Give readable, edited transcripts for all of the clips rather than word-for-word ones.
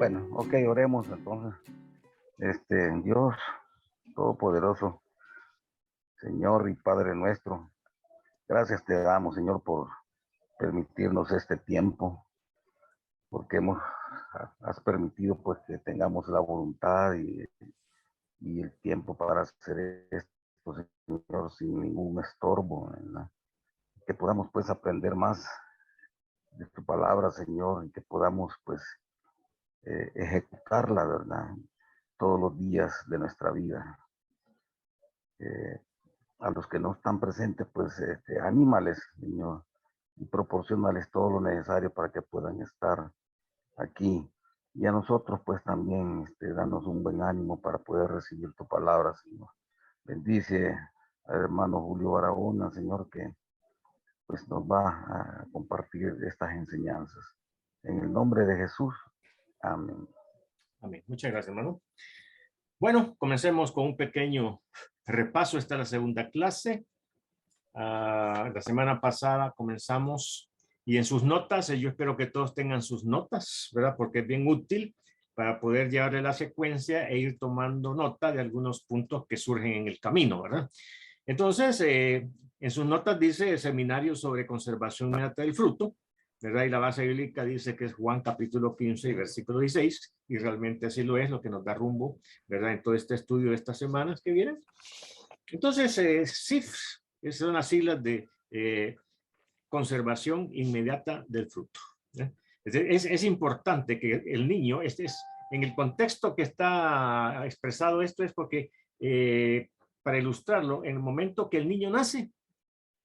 Bueno, ok, oremos entonces. Dios Todopoderoso, Señor y Padre nuestro, gracias te damos, Señor, por permitirnos este tiempo, porque has permitido pues que tengamos la voluntad y el tiempo para hacer esto, Señor, sin ningún estorbo, ¿verdad? Que podamos pues aprender más de tu palabra, Señor, y que podamos pues ejecutarla, ¿verdad? Todos los días de nuestra vida. A los que no están presentes, pues anímales, Señor, y proporcionales todo lo necesario para que puedan estar aquí. Y a nosotros, pues también, danos un buen ánimo para poder recibir tu palabra, Señor. Bendice al hermano Julio Barahona, Señor, que pues nos va a compartir estas enseñanzas. En el nombre de Jesús, amén. Amén. Muchas gracias, hermano. Bueno, comencemos con un pequeño repaso. Esta es la segunda clase. La semana pasada comenzamos y en sus notas, yo espero que todos tengan sus notas, ¿verdad? Porque es bien útil para poder llevarle la secuencia e ir tomando nota de algunos puntos que surgen en el camino, ¿verdad? Entonces, en sus notas dice seminario sobre conservación inmediata del fruto, ¿verdad? Y la base bíblica dice que es Juan capítulo 15 y versículo 16, y realmente así lo es, lo que nos da rumbo, ¿verdad? En todo este estudio de estas semanas que vienen. Entonces, CIF, son las siglas de conservación inmediata del fruto. Es importante que el niño, en el contexto que está expresado esto es porque, para ilustrarlo, en el momento que el niño nace,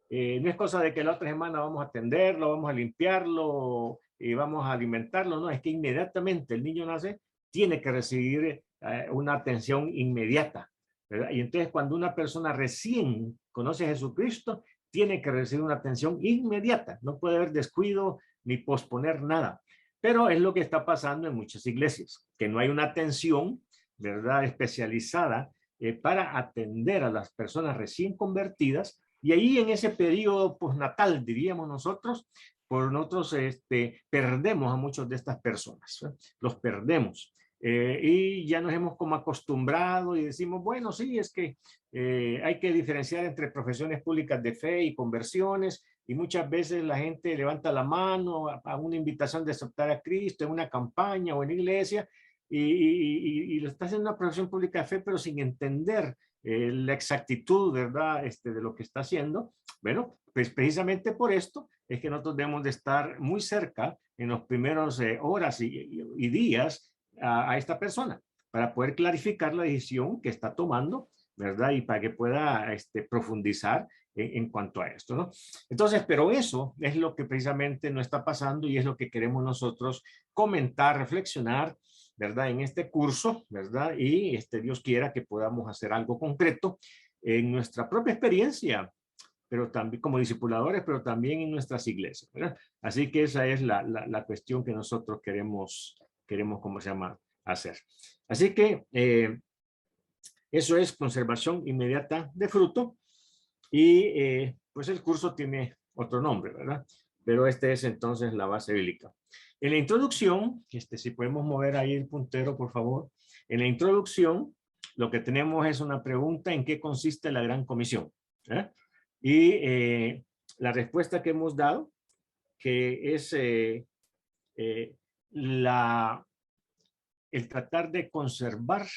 no es cosa de que la otra semana vamos a atenderlo, vamos a limpiarlo y vamos a alimentarlo, no, es que inmediatamente el niño nace, tiene que recibir una atención inmediata, ¿verdad? Y entonces cuando una persona recién conoce a Jesucristo, tiene que recibir una atención inmediata, no puede haber descuido ni posponer nada. Pero es lo que está pasando en muchas iglesias, que no hay una atención, ¿verdad?, especializada para atender a las personas recién convertidas. Y ahí en ese periodo postnatal, diríamos nosotros, por nosotros perdemos a muchos de estas personas, ¿eh? Los perdemos. Y ya nos hemos como acostumbrado y decimos, bueno, sí, es que hay que diferenciar entre profesiones públicas de fe y conversiones, y muchas veces la gente levanta la mano a una invitación de aceptar a Cristo en una campaña o en iglesia, y lo está haciendo una profesión pública de fe, pero sin entender la exactitud, ¿verdad?, de lo que está haciendo. Bueno, pues precisamente por esto es que nosotros debemos de estar muy cerca en los primeros horas y días a esta persona para poder clarificar la decisión que está tomando, ¿verdad? Y para que pueda profundizar en cuanto a esto, ¿no? Entonces, pero eso es lo que precisamente no está pasando y es lo que queremos nosotros comentar, reflexionar, ¿verdad?, en este curso, ¿verdad? Y Dios quiera que podamos hacer algo concreto en nuestra propia experiencia, pero también como discipuladores, pero también en nuestras iglesias, ¿verdad? Así que esa es la cuestión que nosotros queremos, ¿cómo se llama?, hacer. Así que eso es conservación inmediata de fruto, y pues el curso tiene otro nombre, ¿verdad? Pero es entonces la base bíblica. En la introducción, si podemos mover ahí el puntero, por favor. En la introducción, lo que tenemos es una pregunta: ¿en qué consiste la Gran Comisión? ¿Eh? Y la respuesta que hemos dado, que es el tratar de conservar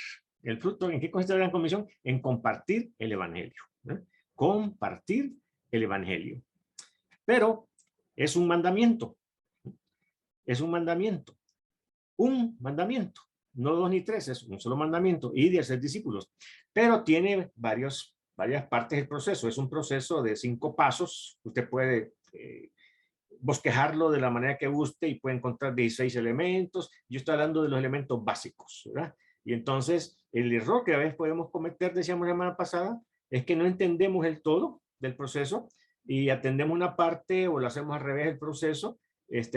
el fruto. ¿En qué consiste la Gran Comisión? En compartir el Evangelio. ¿Eh? Compartir el Evangelio. Pero es un mandamiento. Es un mandamiento. Un mandamiento. No dos ni tres, es un solo mandamiento. Y de hacer discípulos. Pero tiene varias partes del proceso. Es un proceso de 5 pasos. Usted puede bosquejarlo de la manera que guste y puede encontrar 16 elementos. Yo estoy hablando de los elementos básicos, ¿verdad? Y entonces el error que a veces podemos cometer, decíamos la semana pasada, es que no entendemos el todo del proceso y atendemos una parte o lo hacemos al revés del proceso,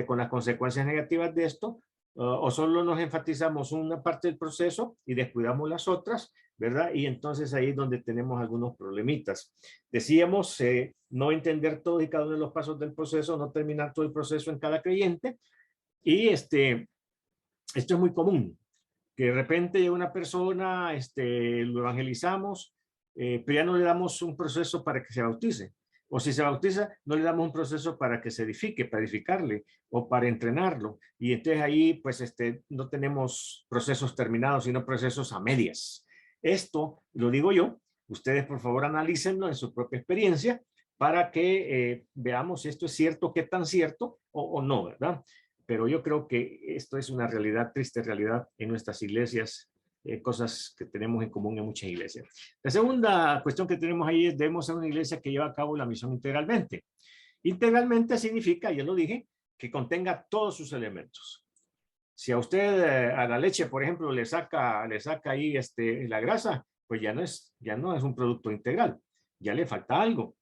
con las consecuencias negativas de esto, o solo nos enfatizamos una parte del proceso y descuidamos las otras, ¿verdad? Y entonces ahí es donde tenemos algunos problemitas. Decíamos no entender todos y cada uno de los pasos del proceso, no terminar todo el proceso en cada creyente, y Esto es muy común, que de repente una persona, lo evangelizamos, pero ya no le damos un proceso para que se bautice. O si se bautiza, no le damos un proceso para que se edifique, para edificarle o para entrenarlo. Y entonces ahí, pues, no tenemos procesos terminados, sino procesos a medias. Esto lo digo yo. Ustedes, por favor, analícenlo en su propia experiencia para que veamos si esto es cierto, qué tan cierto o no, ¿verdad? Pero yo creo que esto es una realidad, triste realidad en nuestras iglesias, cosas que tenemos en común en muchas iglesias. La segunda cuestión que tenemos ahí es debemos ser una iglesia que lleva a cabo la misión integralmente. Integralmente significa, ya lo dije, que contenga todos sus elementos. Si a usted a la leche, por ejemplo, le saca ahí la grasa, pues ya no es un producto integral, ya le falta algo.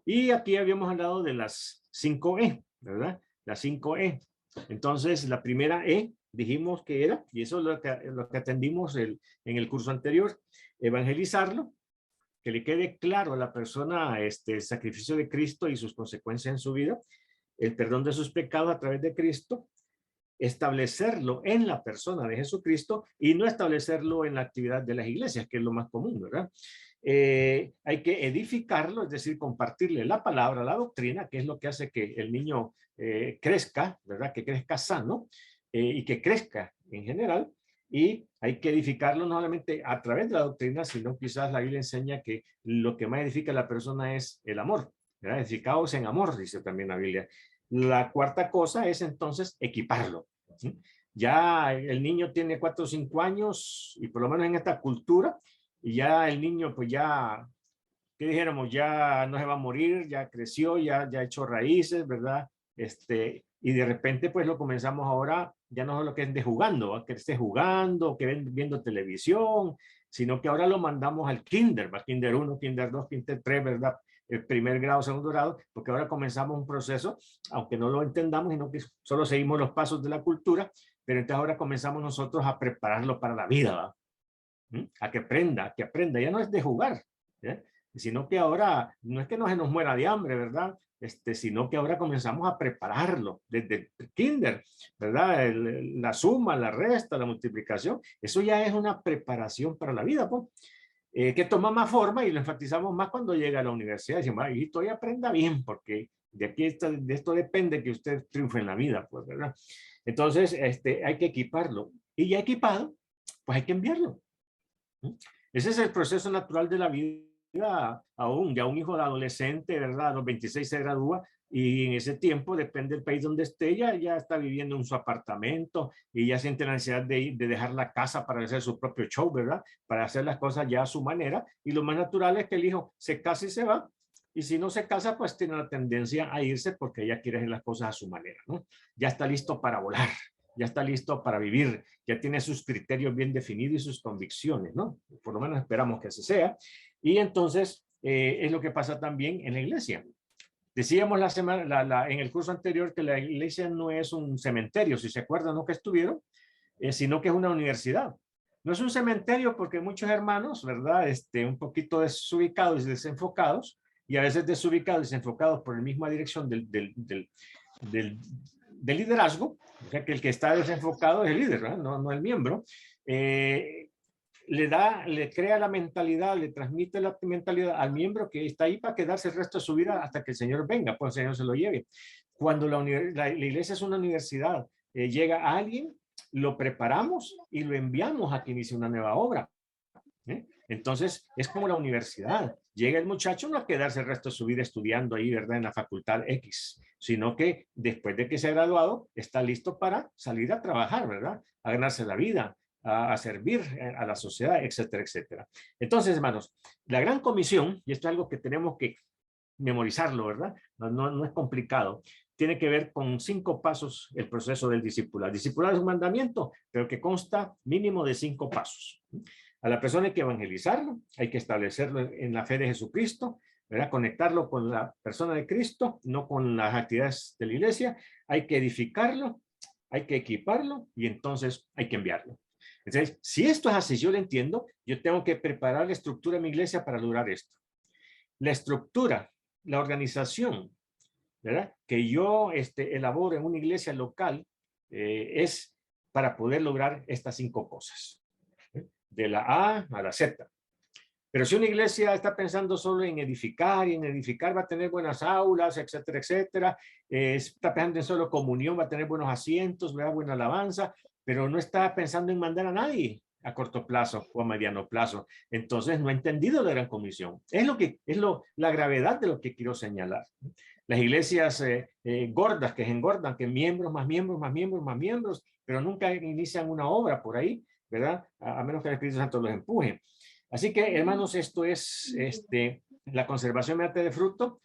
Y aquí habíamos hablado de las 5E, ¿verdad? Las 5E. Entonces, la primera E dijimos que era, y eso es lo que atendimos en el curso anterior, evangelizarlo, que le quede claro a la persona el sacrificio de Cristo y sus consecuencias en su vida, el perdón de sus pecados a través de Cristo, establecerlo en la persona de Jesucristo y no establecerlo en la actividad de las iglesias, que es lo más común, ¿verdad? Hay que edificarlo, es decir, compartirle la palabra, la doctrina, que es lo que hace que el niño crezca, ¿verdad? Que crezca sano y que crezca en general. Y hay que edificarlo no solamente a través de la doctrina, sino quizás la Biblia enseña que lo que más edifica a la persona es el amor, ¿verdad? Edificados en amor, dice también la Biblia. La cuarta cosa es entonces equiparlo. ¿Sí? Ya el niño tiene 4 o 5 años y por lo menos en esta cultura, y ya el niño pues ya, ¿qué dijéramos? Ya no se va a morir, ya creció, ya ha hecho raíces, ¿verdad? Y de repente pues lo comenzamos ahora, ya no es lo que es de jugando, ¿va? Que esté jugando, que viendo televisión, sino que ahora lo mandamos al kinder, ¿va? Kinder 1, kinder 2, kinder 3, ¿verdad? El primer grado, segundo grado, porque ahora comenzamos un proceso, aunque no lo entendamos, sino que solo seguimos los pasos de la cultura, pero entonces ahora comenzamos nosotros a prepararlo para la vida, ¿va? A que aprenda, ya no es de jugar, ¿eh? Sino que ahora no es que no se nos muera de hambre, ¿verdad? Sino que ahora comenzamos a prepararlo desde el kinder, ¿verdad? La suma, la resta, la multiplicación, eso ya es una preparación para la vida, pues. Que toma más forma y lo enfatizamos más cuando llega a la universidad. Decimos, y todavía aprenda bien, porque de aquí de esto depende que usted triunfe en la vida, pues, ¿verdad? Entonces, hay que equiparlo. Y ya equipado, pues hay que enviarlo. Ese es el proceso natural de la vida aún. Ya un hijo de adolescente, ¿verdad? A los 26 se gradúa y en ese tiempo, depende del país donde esté, ya está viviendo en su apartamento y ya siente la necesidad de dejar la casa para hacer su propio show, ¿verdad? Para hacer las cosas ya a su manera. Y lo más natural es que el hijo se case y se va. Y si no se casa, pues tiene la tendencia a irse porque ella quiere hacer las cosas a su manera, ¿no? Ya está listo para volar, ya está listo para vivir, ya tiene sus criterios bien definidos y sus convicciones, ¿no? Por lo menos esperamos que así sea. Y entonces es lo que pasa también en la iglesia. Decíamos en el curso anterior que la iglesia no es un cementerio, si se acuerdan, ¿no? Que estuvieron, sino que es una universidad. No es un cementerio porque muchos hermanos, ¿verdad? Un poquito desubicados y desenfocados, y a veces desubicados y desenfocados por la misma dirección del liderazgo, o sea que el que está desenfocado es el líder, ¿verdad? No el miembro, le crea la mentalidad, le transmite la mentalidad al miembro que está ahí para quedarse el resto de su vida hasta que el Señor venga, pues el Señor se lo lleve. Cuando la iglesia es una universidad, llega alguien, lo preparamos y lo enviamos a que inicie una nueva obra. Entonces, es como la universidad. Llega el muchacho no a quedarse el resto de su vida estudiando ahí, ¿verdad? En la facultad X, sino que después de que se ha graduado, está listo para salir a trabajar, ¿verdad? A ganarse la vida, a servir a la sociedad, etcétera, etcétera. Entonces, hermanos, la gran comisión, y esto es algo que tenemos que memorizarlo, ¿verdad? No es complicado. Tiene que ver con 5 pasos el proceso del discipulado. El discipulado es un mandamiento, pero que consta mínimo de 5 pasos. A la persona hay que evangelizarlo, hay que establecerlo en la fe de Jesucristo, ¿verdad? Conectarlo con la persona de Cristo, no con las actividades de la iglesia. Hay que edificarlo, hay que equiparlo y entonces hay que enviarlo. Entonces, si esto es así, yo lo entiendo, yo tengo que preparar la estructura de mi iglesia para lograr esto. La estructura, la organización, ¿verdad? Que yo elaboro en una iglesia local es para poder lograr estas 5 cosas, de la A a la Z. Pero si una iglesia está pensando solo en edificar, y en edificar va a tener buenas aulas, etcétera, etcétera, está pensando en solo comunión, va a tener buenos asientos, ¿verdad? Buena alabanza, pero no está pensando en mandar a nadie a corto plazo o a mediano plazo. Entonces no ha entendido la gran comisión. Es la gravedad de lo que quiero señalar. Las iglesias gordas que se engordan, que miembros, más miembros, más miembros, más miembros, pero nunca inician una obra por ahí, ¿verdad? A menos que el Espíritu Santo los empuje. Así que, hermanos, esto es la conservación mediante de fruto.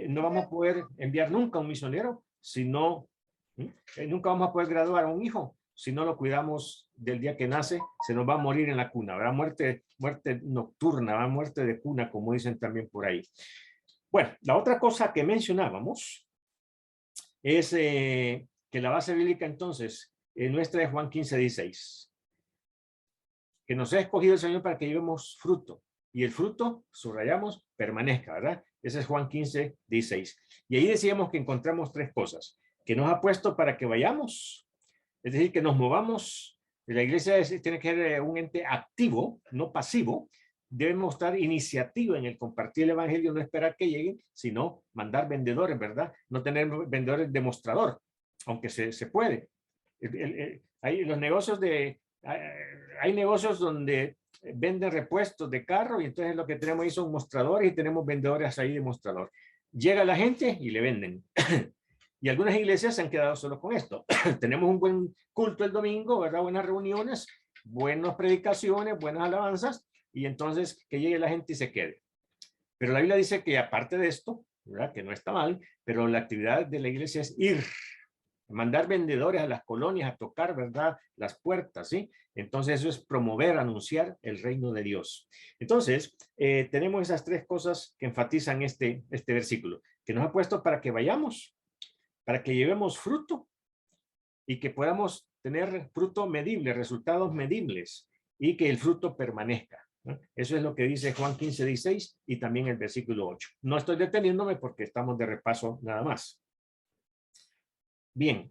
No vamos a poder enviar nunca a un misionero, sino nunca vamos a poder graduar a un hijo si no lo cuidamos del día que nace. Se nos va a morir en la cuna, ¿verdad? Muerte nocturna, ¿verdad? Muerte de cuna, como dicen también por ahí. Bueno, la otra cosa que mencionábamos es que la base bíblica entonces nuestra es Juan 15:16. Que nos ha escogido el Señor para que llevemos fruto. Y el fruto, subrayamos, permanezca, ¿verdad? Ese es Juan 15:16. Y ahí decíamos que encontramos 3 cosas. Que nos ha puesto para que vayamos, es decir, que nos movamos. La iglesia tiene que ser un ente activo, no pasivo. Debe mostrar iniciativa en el compartir el evangelio, no esperar que lleguen, sino mandar vendedores, ¿verdad? No tener vendedores demostrador, aunque se puede. Hay los negocios hay negocios donde venden repuestos de carro y entonces lo que tenemos ahí son mostradores y tenemos vendedores ahí de mostrador. Llega la gente y le venden. Y algunas iglesias se han quedado solo con esto. Tenemos un buen culto el domingo, ¿verdad? Buenas reuniones, buenas predicaciones, buenas alabanzas y entonces que llegue la gente y se quede. Pero la Biblia dice que aparte de esto, ¿verdad? Que no está mal, pero la actividad de la iglesia es ir. Mandar vendedores a las colonias a tocar, ¿verdad? Las puertas, ¿sí? Entonces eso es promover, anunciar el reino de Dios. Entonces, tenemos esas 3 cosas que enfatizan este versículo, que nos ha puesto para que vayamos, para que llevemos fruto y que podamos tener fruto medible, resultados medibles y que el fruto permanezca, ¿no? Eso es lo que dice Juan 15:16 y también el versículo 8. No estoy deteniéndome porque estamos de repaso nada más. Bien,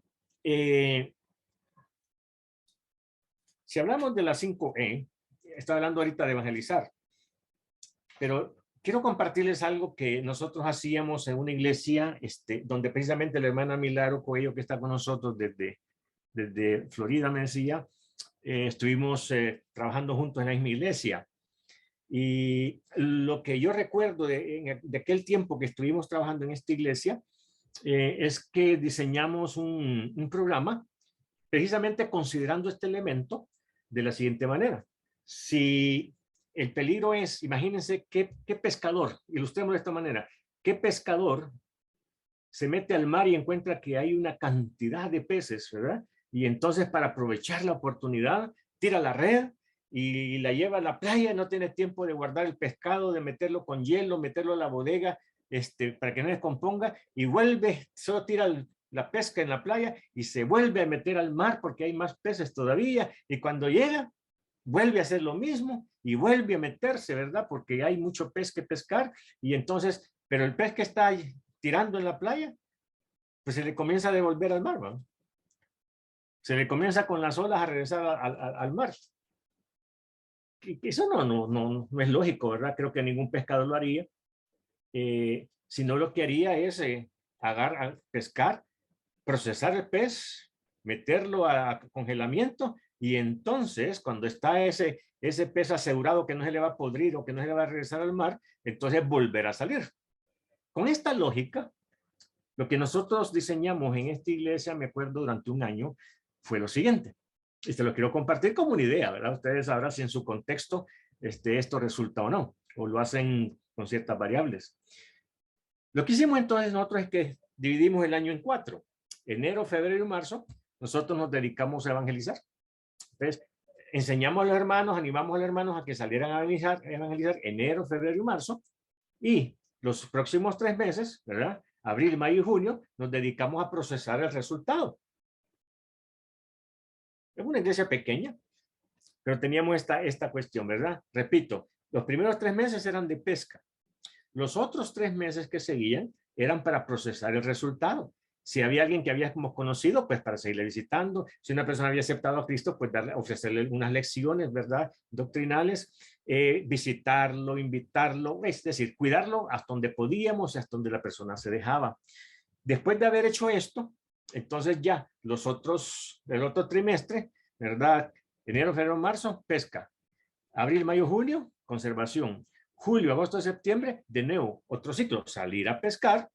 si hablamos de las 5E, estoy hablando ahorita de evangelizar, pero quiero compartirles algo que nosotros hacíamos en una iglesia donde precisamente la hermana Milagro Coello, que está con nosotros desde Florida, me decía, estuvimos trabajando juntos en la misma iglesia. Y lo que yo recuerdo de aquel tiempo que estuvimos trabajando en esta iglesia, es que diseñamos un programa precisamente considerando este elemento de la siguiente manera. Si el peligro es, imagínense qué pescador, ilustremos de esta manera, qué pescador se mete al mar y encuentra que hay una cantidad de peces, ¿verdad? Y entonces para aprovechar la oportunidad, tira la red y la lleva a la playa, no tiene tiempo de guardar el pescado, de meterlo con hielo, meterlo a la bodega, para que no descomponga, y vuelve, solo tira la pesca en la playa y se vuelve a meter al mar porque hay más peces todavía, y cuando llega, vuelve a hacer lo mismo y vuelve a meterse, ¿verdad? Porque hay mucho pez que pescar, y entonces, pero el pez que está tirando en la playa, pues se le comienza a devolver al mar, ¿no? Se le comienza con las olas a regresar al mar. Eso no es lógico, ¿verdad? Creo que ningún pescador lo haría. Si no, lo que haría es pescar, procesar el pez, meterlo a congelamiento y entonces cuando está ese pez asegurado que no se le va a podrir o que no se le va a regresar al mar, entonces volver a salir. Con esta lógica, lo que nosotros diseñamos en esta iglesia, me acuerdo, durante un año, fue lo siguiente. Y se lo quiero compartir como una idea, ¿verdad? Ustedes sabrán si en su contexto esto resulta o no, o lo hacen con ciertas variables. Lo que hicimos entonces nosotros es que dividimos el año en 4. Enero, febrero y marzo, nosotros nos dedicamos a evangelizar. Entonces, enseñamos a los hermanos, animamos a los hermanos a que salieran a evangelizar enero, febrero y marzo. Y los próximos 3 meses, ¿verdad? Abril, mayo y junio, nos dedicamos a procesar el resultado. Es una iglesia pequeña, pero teníamos esta cuestión, ¿verdad? Repito, los primeros 3 meses eran de pesca. Los otros 3 meses que seguían eran para procesar el resultado. Si había alguien que habíamos conocido, pues para seguirle visitando. Si una persona había aceptado a Cristo, pues ofrecerle unas lecciones, ¿verdad? Doctrinales, visitarlo, invitarlo, es decir, cuidarlo hasta donde podíamos y hasta donde la persona se dejaba. Después de haber hecho esto, entonces ya el otro trimestre, ¿verdad? Enero, febrero, marzo, pesca. Abril, mayo, junio, conservación. Julio, agosto, septiembre, de nuevo, otro ciclo, salir a pescar,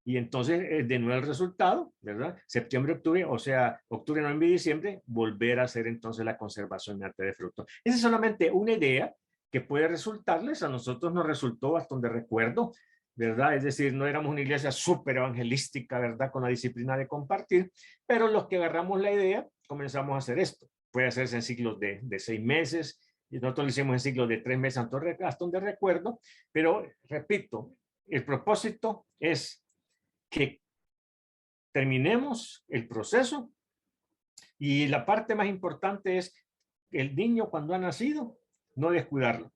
y entonces de nuevo el resultado, ¿verdad? Septiembre, octubre, o sea, octubre, noviembre y diciembre, volver a hacer entonces la conservación de arte de fruto. Esa es solamente una idea que puede resultarles, a nosotros nos resultó hasta donde recuerdo, ¿verdad? Es decir, no éramos una iglesia súper evangelística, ¿verdad? Con la disciplina de compartir, pero los que agarramos la idea, comenzamos a hacer esto. Puede hacerse en ciclos de 6 meses, y nosotros lo hicimos en ciclos de 3 meses hasta donde recuerdo, pero repito, el propósito es que terminemos el proceso y la parte más importante es el niño cuando ha nacido, no descuidarlo.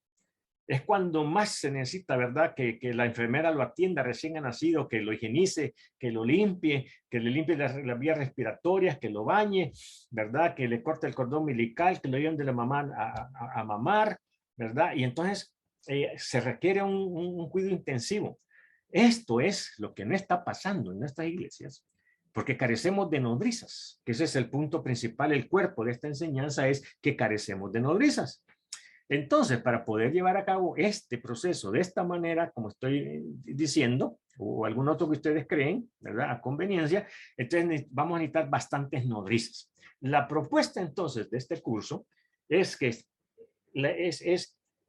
Es cuando más se necesita, ¿verdad? Que la enfermera lo atienda recién ha nacido, que lo higienice, que lo limpie, que le limpie las vías respiratorias, que lo bañe, ¿verdad? Que le corte el cordón umbilical, que lo lleven de la mamá a mamar, ¿verdad? Y entonces se requiere un cuidado intensivo. Esto es lo que no está pasando en nuestras iglesias, porque carecemos de nodrizas, que ese es el punto principal, el cuerpo de esta enseñanza es que carecemos de nodrizas. Entonces, para poder llevar a cabo este proceso de esta manera, como estoy diciendo, o algún otro que ustedes creen, ¿verdad? A conveniencia, entonces vamos a necesitar bastantes nodrizas. La propuesta entonces de este curso es que,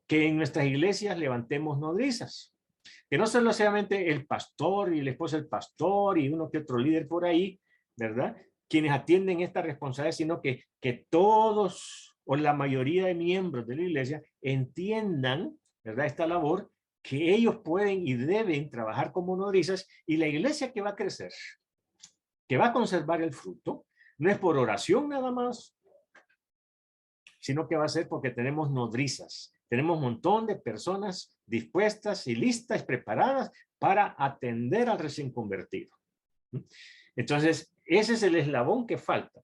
que en nuestras iglesias levantemos nodrizas. Que no solo solamente el pastor y el esposo del pastor y uno que otro líder por ahí, ¿verdad? Quienes atienden esta responsabilidad, sino que todos o la mayoría de miembros de la iglesia entiendan, ¿verdad? Esta labor, que ellos pueden y deben trabajar como nodrizas, y la iglesia que va a crecer, que va a conservar el fruto, no es por oración nada más, sino que va a ser porque tenemos nodrizas. Tenemos un montón de personas dispuestas y listas, preparadas para atender al recién convertido. Entonces, ese es el eslabón que falta.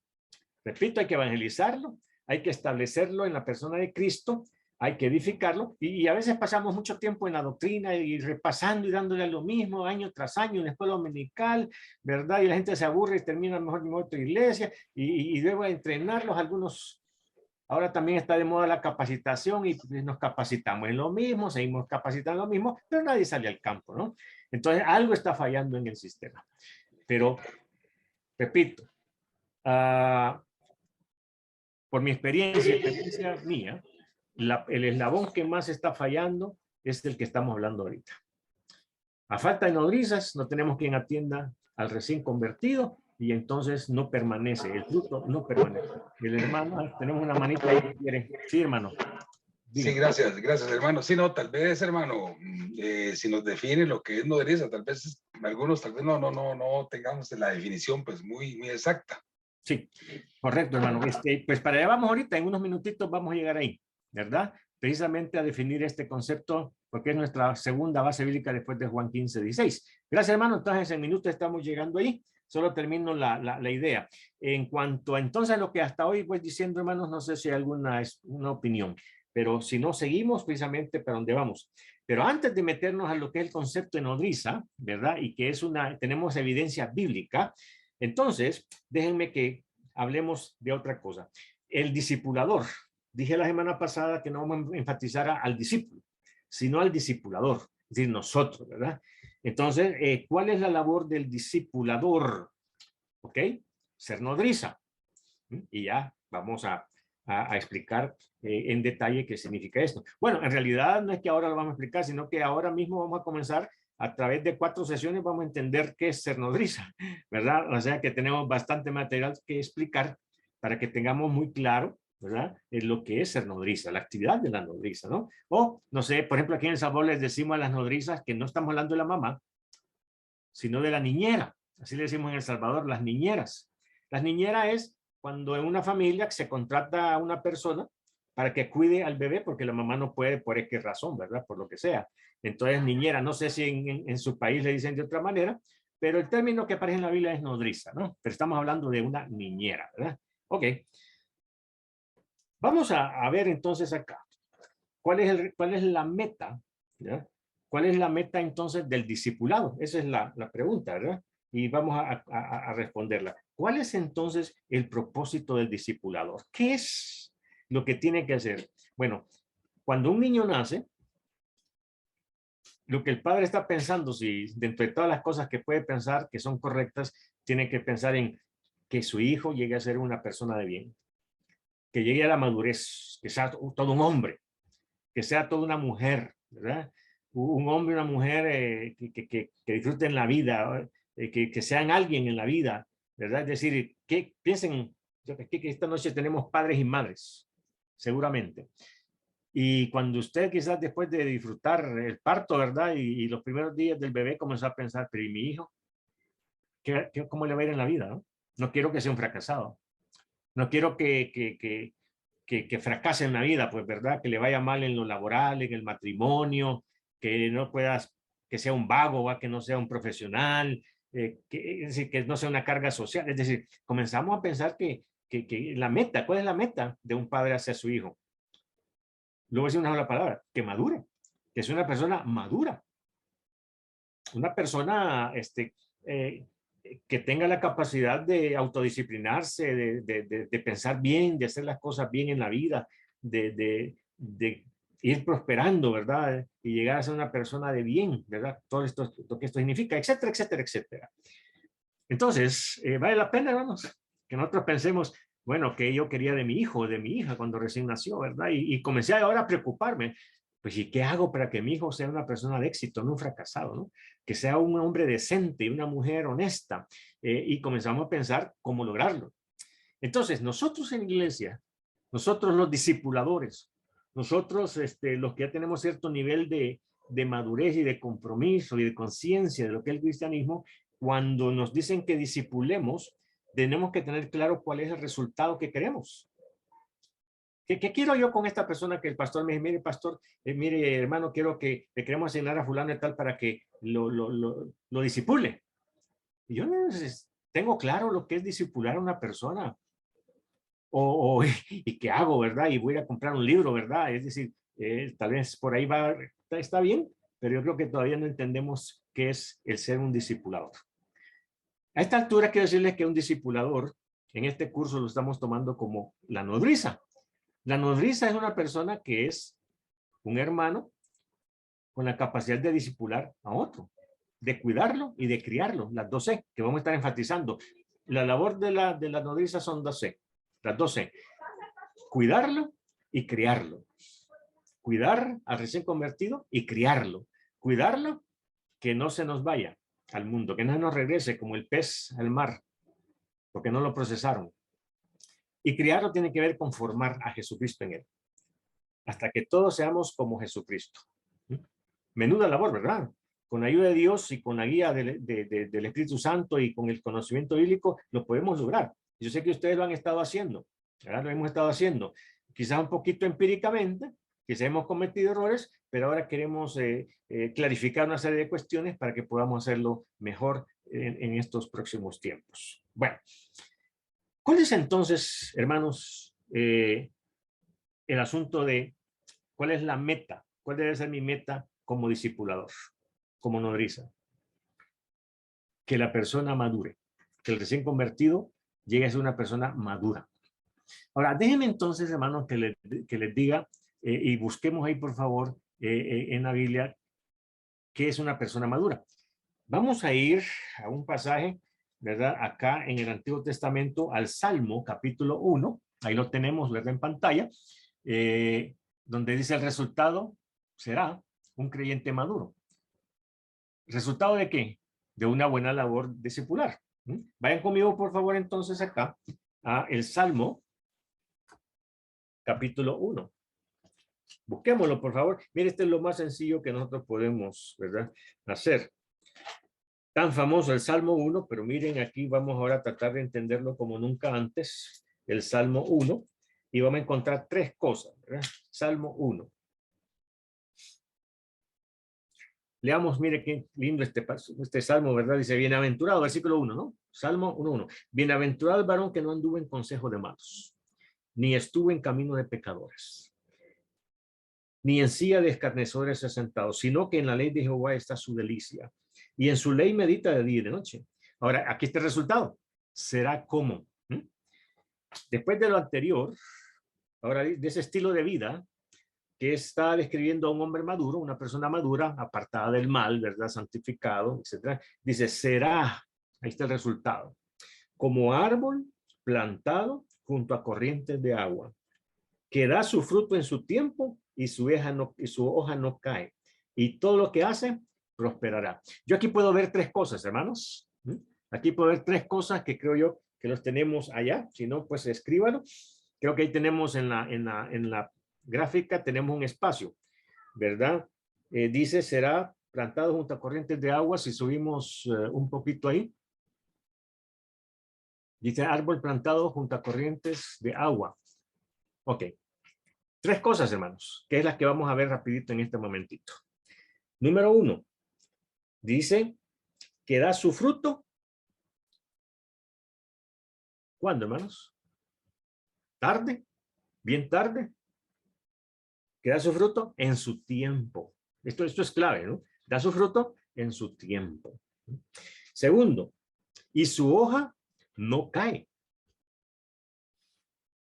Repito, hay que evangelizarlo, hay que establecerlo en la persona de Cristo, hay que edificarlo, y a veces pasamos mucho tiempo en la doctrina y repasando y dándole lo mismo año tras año en la escuela dominical, ¿verdad? Y la gente se aburre y termina mejor en otra iglesia, y luego entrenarlos algunos. Ahora también está de moda la capacitación y nos capacitamos en lo mismo, seguimos capacitando lo mismo, pero nadie sale al campo, ¿no? Entonces algo está fallando en el sistema. Pero, repito, por mi experiencia mía, el eslabón que más está fallando es el que estamos hablando ahorita. A falta de nodrizas, no tenemos quien atienda al recién convertido, y entonces no permanece, el fruto no permanece. El hermano, tenemos una manita ahí que quiere. Sí, hermano. Sí, gracias, hermano. Sí, no, tal vez, hermano, si nos define lo que es nodriza, tal vez algunos, tal vez no tengamos la definición pues muy exacta. Sí, correcto, hermano. Pues para allá vamos ahorita, en unos minutitos vamos a llegar ahí, ¿verdad? Precisamente a definir este concepto, porque es nuestra segunda base bíblica después de Juan 15:16. Gracias, hermano. Entonces, en minutos estamos llegando ahí. Solo termino la idea. En cuanto a entonces lo que hasta hoy voy diciendo, hermanos, no sé si hay una opinión, pero si no, seguimos precisamente para donde vamos. Pero antes de meternos a lo que es el concepto de nodriza, ¿verdad? Y que es tenemos evidencia bíblica, entonces, déjenme que hablemos de otra cosa. El discipulador. Dije la semana pasada que no vamos a enfatizar al discípulo, sino al discipulador, es decir, nosotros, ¿verdad? Entonces, ¿cuál es la labor del discipulador? ¿Ok? Ser nodriza. Y ya vamos a explicar en detalle qué significa esto. Bueno, en realidad no es que ahora lo vamos a explicar, sino que ahora mismo vamos a comenzar a través de 4 sesiones, vamos a entender qué es ser nodriza, ¿verdad? O sea que tenemos bastante material que explicar para que tengamos muy claro, ¿verdad? Lo que es ser nodriza, la actividad de la nodriza, ¿no? O, no sé, por ejemplo, aquí en El Salvador les decimos a las nodrizas que no estamos hablando de la mamá, sino de la niñera. Así le decimos en El Salvador, las niñeras. Las niñeras es cuando en una familia se contrata a una persona para que cuide al bebé porque la mamá no puede por qué razón, ¿verdad? Por lo que sea. Entonces, niñera, no sé si en su país le dicen de otra manera, pero el término que aparece en la Biblia es nodriza, ¿no? Pero estamos hablando de una niñera, ¿verdad? Ok. Vamos a ver entonces acá. ¿Cuál es la meta? ¿Ya? ¿Cuál es la meta entonces del discipulado? Esa es la pregunta, ¿verdad? Y vamos a responderla. ¿Cuál es entonces el propósito del discipulador? ¿Qué es lo que tiene que hacer? Bueno, cuando un niño nace, lo que el padre está pensando, si dentro de todas las cosas que puede pensar que son correctas, tiene que pensar en que su hijo llegue a ser una persona de bien, que llegue a la madurez, que sea todo un hombre, que sea toda una mujer, ¿verdad? Un hombre y una mujer que disfruten la vida, que sean alguien en la vida, ¿verdad? Es decir, que piensen que esta noche tenemos padres y madres, seguramente. Y cuando usted quizás después de disfrutar el parto, ¿verdad? Y los primeros días del bebé comenzó a pensar, pero ¿y mi hijo? ¿Cómo le va a ir en la vida? ¿No? No quiero que sea un fracasado. No quiero que fracase en la vida, pues, ¿verdad? Que le vaya mal en lo laboral, en el matrimonio, que no puedas, que sea un vago, ¿va? Que no sea un profesional, es decir, que no sea una carga social. Es decir, comenzamos a pensar que la meta, ¿cuál es la meta de un padre hacia su hijo? Luego decir una sola palabra, que madure, que es una persona madura, una persona que tenga la capacidad de autodisciplinarse, de pensar bien, de hacer las cosas bien en la vida, de ir prosperando, ¿verdad? Y llegar a ser una persona de bien, ¿verdad? Todo esto, lo que esto significa, etcétera, etcétera, etcétera. Entonces, vale la pena, hermanos, que nosotros pensemos, bueno, que yo quería de mi hijo o de mi hija cuando recién nació, ¿verdad? Y comencé ahora a preocuparme, pues, ¿y qué hago para que mi hijo sea una persona de éxito, no un fracasado, ¿no? Que sea un hombre decente, una mujer honesta. Y comenzamos a pensar cómo lograrlo. Entonces, nosotros en iglesia, nosotros los discipuladores, nosotros los que ya tenemos cierto nivel de madurez y de compromiso y de conciencia de lo que es el cristianismo, cuando nos dicen que discipulemos, tenemos que tener claro cuál es el resultado que queremos. ¿Qué quiero yo con esta persona que el pastor me dice, mire pastor, mire hermano, quiero que le queremos asignar a fulano y tal para que lo disipule? Y yo tengo claro lo que es discipular a una persona. ¿Y qué hago, verdad? Y voy a comprar un libro, ¿verdad? Es decir, tal vez por ahí va, está bien, pero yo creo que todavía no entendemos qué es el ser un discipulador. A esta altura quiero decirles que un discipulador, en este curso lo estamos tomando como la nodriza. La nodriza es una persona que es un hermano con la capacidad de discipular a otro, de cuidarlo y de criarlo, las dos C, que vamos a estar enfatizando. La labor de la nodriza son dos C, las dos C. Cuidarlo y criarlo. Cuidar al recién convertido y criarlo. Cuidarlo que no se nos vaya al mundo, que no nos regrese como el pez al mar, porque no lo procesaron. Y criarlo tiene que ver con formar a Jesucristo en él, hasta que todos seamos como Jesucristo. Menuda labor, ¿verdad? Con la ayuda de Dios y con la guía del Espíritu Santo y con el conocimiento bíblico, lo podemos lograr. Yo sé que ustedes lo han estado haciendo, ¿verdad? Lo hemos estado haciendo, quizás un poquito empíricamente, quizás hemos cometido errores, pero ahora queremos clarificar una serie de cuestiones para que podamos hacerlo mejor en estos próximos tiempos. Bueno, ¿cuál es entonces, hermanos, el asunto de cuál es la meta? ¿Cuál debe ser mi meta como discipulador, como nodriza? Que la persona madure, que el recién convertido llegue a ser una persona madura. Ahora, déjenme entonces, hermanos, que les diga y busquemos ahí, por favor, en la Biblia, qué es una persona madura. Vamos a ir a un pasaje, ¿verdad? Acá en el Antiguo Testamento, al Salmo, capítulo 1, ahí lo tenemos, ¿verdad? En pantalla, donde dice el resultado será un creyente maduro. ¿Resultado de qué? De una buena labor discipular. Vayan conmigo, por favor, entonces acá a el Salmo, capítulo 1. Busquémoslo, por favor. Mire, este es lo más sencillo que nosotros podemos, ¿verdad?, hacer. Tan famoso el Salmo 1, pero miren, aquí vamos ahora a tratar de entenderlo como nunca antes, el Salmo 1, y vamos a encontrar tres cosas, ¿verdad? Salmo 1. Leamos, mire qué lindo este salmo, ¿verdad? Dice, bienaventurado, versículo 1, ¿no? Salmo 1:1. Bienaventurado el varón que no anduvo en consejo de malos, ni estuvo en camino de pecadores, ni en silla de escarnecedores se ha sentado, sino que en la ley de Jehová está su delicia, y en su ley medita de día y de noche. Ahora, aquí está el resultado. Será como. Después de lo anterior, ahora de ese estilo de vida, que está describiendo a un hombre maduro, una persona madura, apartada del mal, ¿verdad? Santificado, etcétera. Dice, será, ahí está el resultado, como árbol plantado junto a corrientes de agua, que da su fruto en su tiempo y su hoja no cae. Y todo lo que hace, prosperará. Yo aquí puedo ver tres cosas, hermanos. Aquí puedo ver tres cosas que creo yo que los tenemos allá. Si no, pues escríbanlo. Creo que ahí tenemos en la gráfica, tenemos un espacio, ¿verdad? Dice, será plantado junto a corrientes de agua. Si subimos un poquito ahí. Dice, árbol plantado junto a corrientes de agua. Ok. Tres cosas, hermanos, que es las que vamos a ver rapidito en este momentito. Número 1, dice que da su fruto. ¿Cuándo, hermanos? ¿Tarde? ¿Bien tarde? Que da su fruto en su tiempo. Esto es clave, ¿no? Da su fruto en su tiempo. Segundo, y su hoja no cae.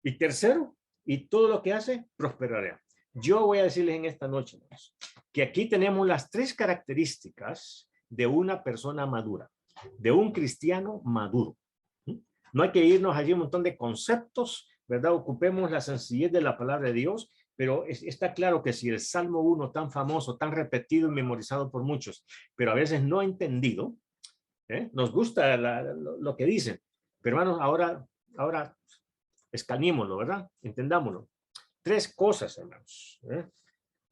Y tercero, y todo lo que hace prosperará. Yo voy a decirles en esta noche, hermanos, que aquí tenemos las tres características de una persona madura, de un cristiano maduro. No hay que irnos allí un montón de conceptos, ¿verdad? Ocupemos la sencillez de la palabra de Dios, pero está claro que si el Salmo 1, tan famoso, tan repetido y memorizado por muchos, pero a veces no entendido, nos gusta lo que dicen, pero hermanos, ahora escaneémoslo, ¿verdad? Entendámoslo. Tres cosas, hermanos.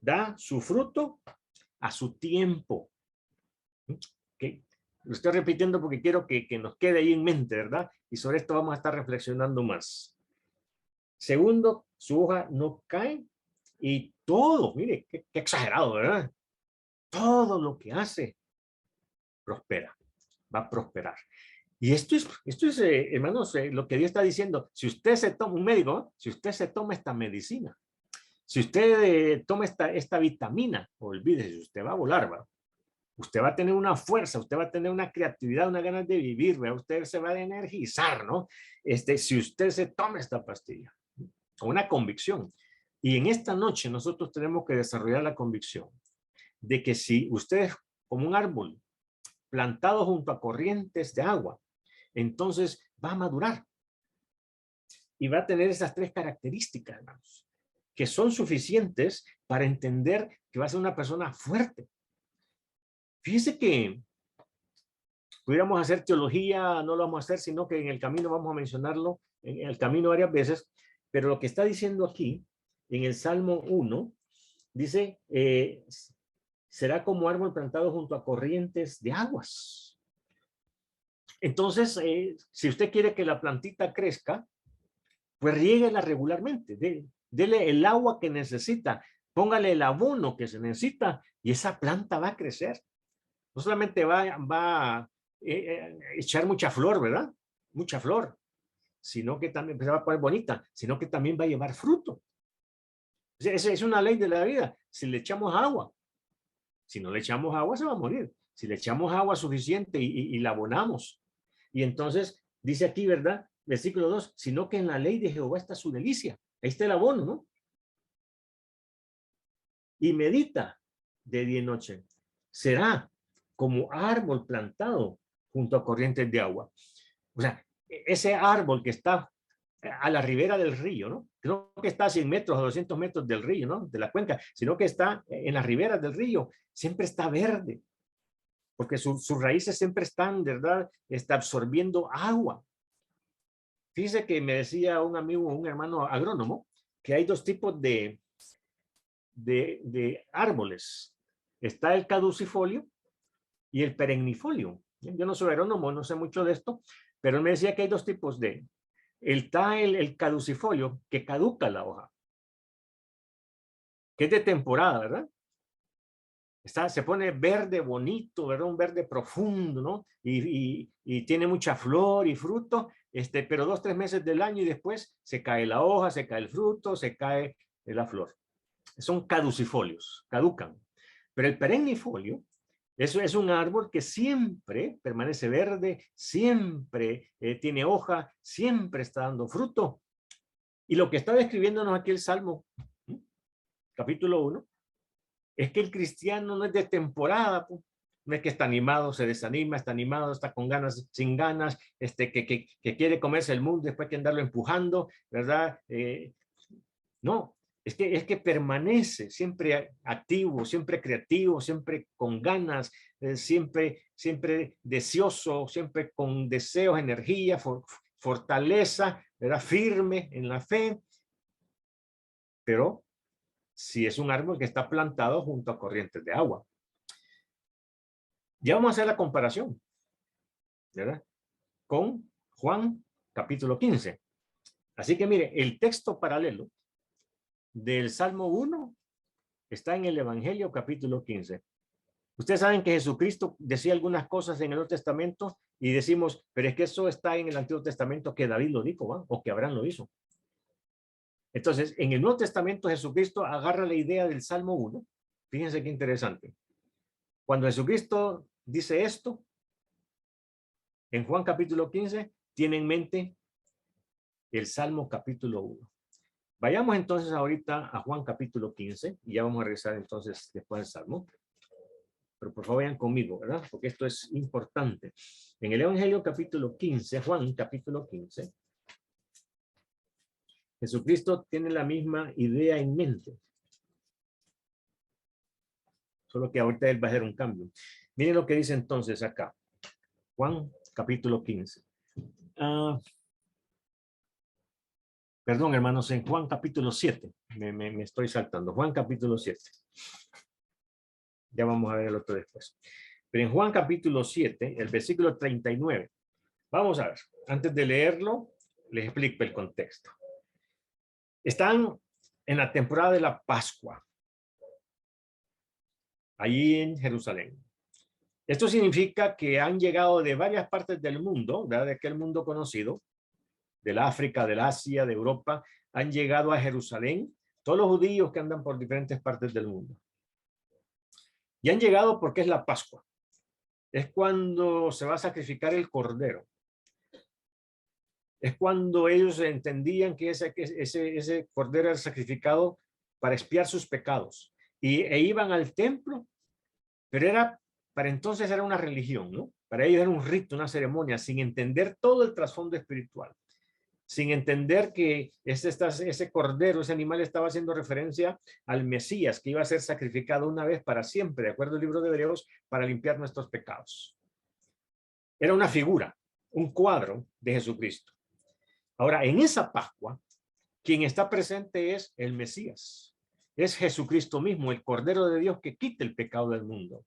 Da su fruto a su tiempo. ¿Okay? Lo estoy repitiendo porque quiero que nos quede ahí en mente, ¿verdad? Y sobre esto vamos a estar reflexionando más. Segundo, su hoja no cae y todo, mire, qué exagerado, ¿verdad? Todo lo que hace prospera, va a prosperar. Y esto es hermanos, lo que Dios está diciendo. Si usted se toma, un médico, si usted se toma esta medicina, si usted toma esta vitamina, olvídese, usted va a volar, ¿va? Usted va a tener una fuerza, usted va a tener una creatividad, una ganas de vivir, ¿va? Usted se va a energizar, ¿no? Si usted se toma esta pastilla, con una convicción. Y en esta noche nosotros tenemos que desarrollar la convicción de que si usted es como un árbol plantado junto a corrientes de agua, entonces va a madurar y va a tener esas tres características, hermanos, que son suficientes para entender que va a ser una persona fuerte. Fíjese que pudiéramos hacer teología, no lo vamos a hacer, sino que en el camino vamos a mencionarlo, en el camino varias veces, pero lo que está diciendo aquí, en el Salmo 1, dice, será como árbol plantado junto a corrientes de aguas. Entonces, si usted quiere que la plantita crezca, pues riéguela regularmente, dele el agua que necesita, póngale el abono que se necesita y esa planta va a crecer. No solamente va a echar mucha flor, ¿verdad? Mucha flor, sino que también se va a poner bonita, sino que también va a llevar fruto. Esa es una ley de la vida. Si le echamos agua, si no le echamos agua se va a morir. Si le echamos agua suficiente y la abonamos. Y entonces dice aquí, ¿verdad? Versículo 2, sino que en la ley de Jehová está su delicia. Ahí está el abono, ¿no? Y medita de día y noche. Será como árbol plantado junto a corrientes de agua. O sea, ese árbol que está a la ribera del río, ¿no? No que está a 100 metros o 200 metros del río, ¿no? De la cuenca, sino que está en las riberas del río, siempre está verde, porque sus raíces siempre están, ¿verdad? Está absorbiendo agua. Fíjese que me decía un amigo, un hermano agrónomo, que hay dos tipos de árboles. Está el caducifolio y el perennifolio. Yo no soy agrónomo, no sé mucho de esto, pero él me decía que hay dos tipos de. Está el caducifolio, que caduca la hoja, que es de temporada, ¿verdad? Se pone verde bonito, ¿verdad? Un verde profundo, ¿no? Y tiene mucha flor y fruto, pero 2, 3 meses del año y después se cae la hoja, se cae el fruto, se cae la flor. Son caducifolios, caducan. Pero el perennifolio, eso es un árbol que siempre permanece verde, siempre tiene hoja, siempre está dando fruto. Y lo que está describiéndonos aquí el Salmo, capítulo 1, es que el cristiano no es de temporada, pues. No es que está animado, se desanima, está animado, está con ganas, sin ganas, que quiere comerse el mundo después que andarlo empujando, ¿verdad? No, es que permanece siempre activo, siempre creativo, siempre con ganas, siempre deseoso, siempre con deseos, energía, fortaleza, ¿verdad? Firme en la fe, pero si es un árbol que está plantado junto a corrientes de agua. Ya vamos a hacer la comparación, ¿verdad? Con Juan capítulo 15. Así que mire, el texto paralelo del Salmo 1 está en el Evangelio capítulo 15. Ustedes saben que Jesucristo decía algunas cosas en el Nuevo Testamento y decimos, pero es que eso está en el Antiguo Testamento que David lo dijo, ¿va? O que Abraham lo hizo. Entonces, en el Nuevo Testamento Jesucristo agarra la idea del Salmo 1. Fíjense qué interesante. Cuando Jesucristo dice esto, en Juan capítulo 15, tiene en mente el Salmo capítulo 1. Vayamos entonces ahorita a Juan capítulo 15 y ya vamos a regresar entonces después del Salmo. Pero por favor vayan conmigo, ¿verdad? Porque esto es importante. En el Evangelio capítulo 15, Juan capítulo 15, Jesucristo tiene la misma idea en mente. Solo que ahorita él va a hacer un cambio. Miren lo que dice entonces acá. Juan capítulo 15. Perdón, hermanos, en Juan capítulo 7. Me estoy saltando. Juan capítulo 7. Ya vamos a ver el otro después. Pero en Juan capítulo 7, el versículo 39. Vamos a ver. Antes de leerlo, les explico el contexto. Están en la temporada de la Pascua. Allí en Jerusalén. Esto significa que han llegado de varias partes del mundo, ¿verdad? De aquel mundo conocido, del África, del Asia, de Europa, han llegado a Jerusalén, todos los judíos que andan por diferentes partes del mundo. Y han llegado porque es la Pascua. Es cuando se va a sacrificar el cordero. Es cuando ellos entendían que ese cordero era sacrificado para expiar sus pecados. E iban al templo, pero para entonces era una religión, ¿no? Para ellos era un rito, una ceremonia, sin entender todo el trasfondo espiritual. Sin entender que ese cordero, ese animal estaba haciendo referencia al Mesías, que iba a ser sacrificado una vez para siempre, de acuerdo al libro de Hebreos, para limpiar nuestros pecados. Era una figura, un cuadro de Jesucristo. Ahora, en esa Pascua, quien está presente es el Mesías. Es Jesucristo mismo, el Cordero de Dios que quita el pecado del mundo.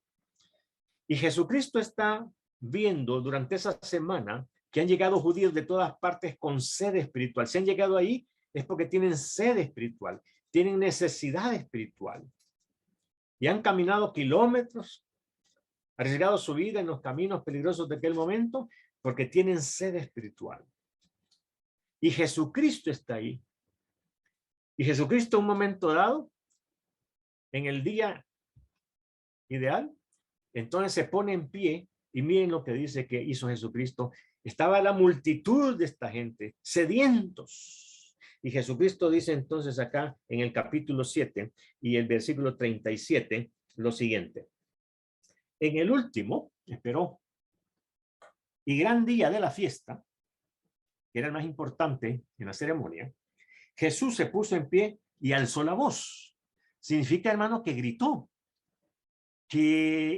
Y Jesucristo está viendo durante esa semana que han llegado judíos de todas partes con sed espiritual. Si han llegado ahí es porque tienen sed espiritual, tienen necesidad espiritual. Y han caminado kilómetros, arriesgado su vida en los caminos peligrosos de aquel momento porque tienen sed espiritual. Y Jesucristo está ahí. Y Jesucristo en un momento dado, en el día ideal, entonces se pone en pie y miren lo que dice que hizo Jesucristo. Estaba la multitud de esta gente, sedientos. Y Jesucristo dice entonces acá en el capítulo 7 y el versículo 37 lo siguiente. En el último, esperó, y gran día de la fiesta, que era el más importante en la ceremonia, Jesús se puso en pie y alzó la voz. Significa, hermano, que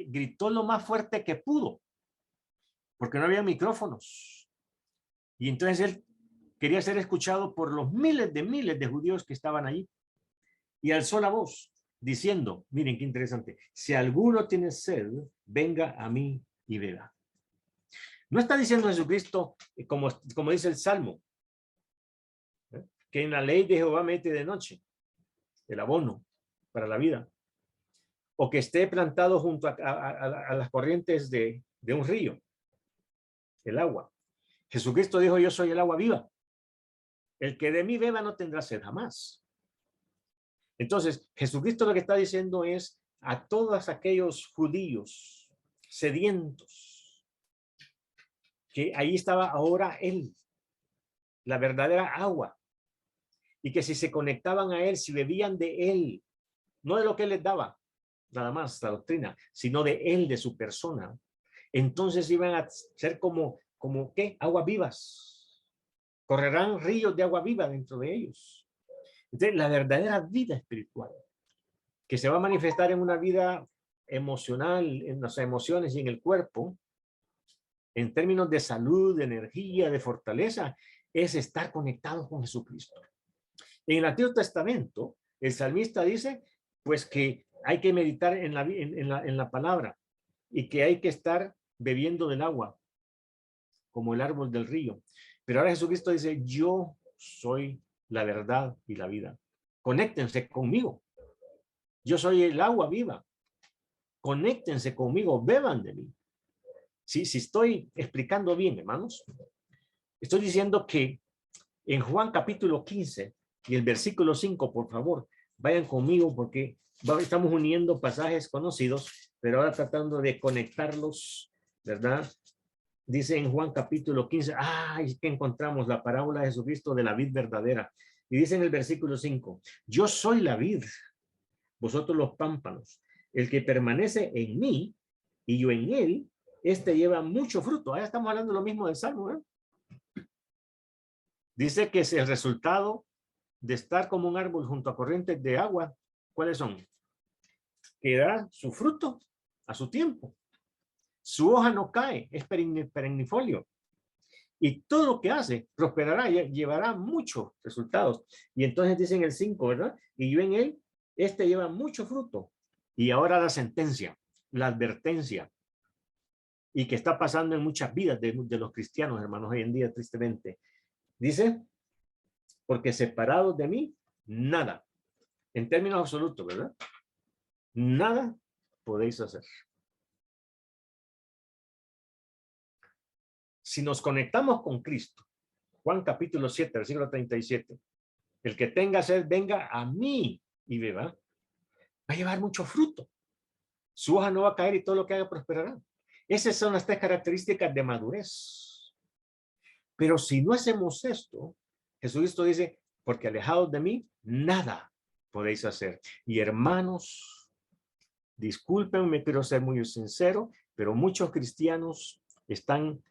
gritó lo más fuerte que pudo, porque no había micrófonos. Y entonces él quería ser escuchado por los miles de judíos que estaban allí. Y alzó la voz, diciendo, miren qué interesante, si alguno tiene sed, venga a mí y beba. No está diciendo Jesucristo, como dice el Salmo, que en la ley de Jehová mete de noche el abono para la vida. o que esté plantado junto a las corrientes de un río, el agua. Jesucristo dijo, yo soy el agua viva. El que de mí beba no tendrá sed jamás. Entonces, Jesucristo lo que está diciendo es a todos aquellos judíos sedientos, que ahí estaba ahora Él, la verdadera agua, y que si se conectaban a Él, si bebían de Él, no de lo que Él les daba, nada más la doctrina, sino de Él, de su persona, entonces iban a ser como ¿qué? Aguas vivas. Correrán ríos de agua viva dentro de ellos. Entonces, la verdadera vida espiritual, que se va a manifestar en una vida emocional, en las emociones y en el cuerpo, en términos de salud, de energía, de fortaleza, es estar conectados con Jesucristo. En el Antiguo Testamento, el salmista dice, pues que hay que meditar en la palabra y que hay que estar bebiendo del agua, como el árbol del río. Pero ahora Jesucristo dice, yo soy la verdad y la vida. Conéctense conmigo. Yo soy el agua viva. Conéctense conmigo, beban de mí. Si estoy explicando bien, hermanos, estoy diciendo que en Juan capítulo 15 y el versículo 5, por favor, vayan conmigo porque estamos uniendo pasajes conocidos, pero ahora tratando de conectarlos, ¿verdad? Dice en Juan capítulo 15, que encontramos la parábola de Jesucristo de la vid verdadera. Y dice en el versículo 5, yo soy la vid, vosotros los pámpanos. El que permanece en mí y yo en él, este lleva mucho fruto. Ahora estamos hablando lo mismo del Salmo, ¿eh? Dice que es el resultado de estar como un árbol junto a corrientes de agua. ¿Cuáles son? Que da su fruto a su tiempo. Su hoja no cae, es perennifolio. Y todo lo que hace prosperará, llevará muchos resultados. Y entonces dicen el 5, ¿verdad? Y yo en él, este lleva mucho fruto. Y ahora la sentencia, la advertencia. Y que está pasando en muchas vidas de los cristianos, hermanos, hoy en día, tristemente. Dice, porque separados de mí, nada. En términos absolutos, ¿verdad? Nada podéis hacer. Si nos conectamos con Cristo, Juan capítulo 7, versículo 37, el que tenga sed, venga a mí y beba, va a llevar mucho fruto. Su hoja no va a caer y todo lo que haga prosperará. Esas son las 3 características de madurez. Pero si no hacemos esto, Jesucristo dice, porque alejados de mí, nada podéis hacer. Y hermanos, discúlpenme, quiero ser muy sincero, pero muchos cristianos están,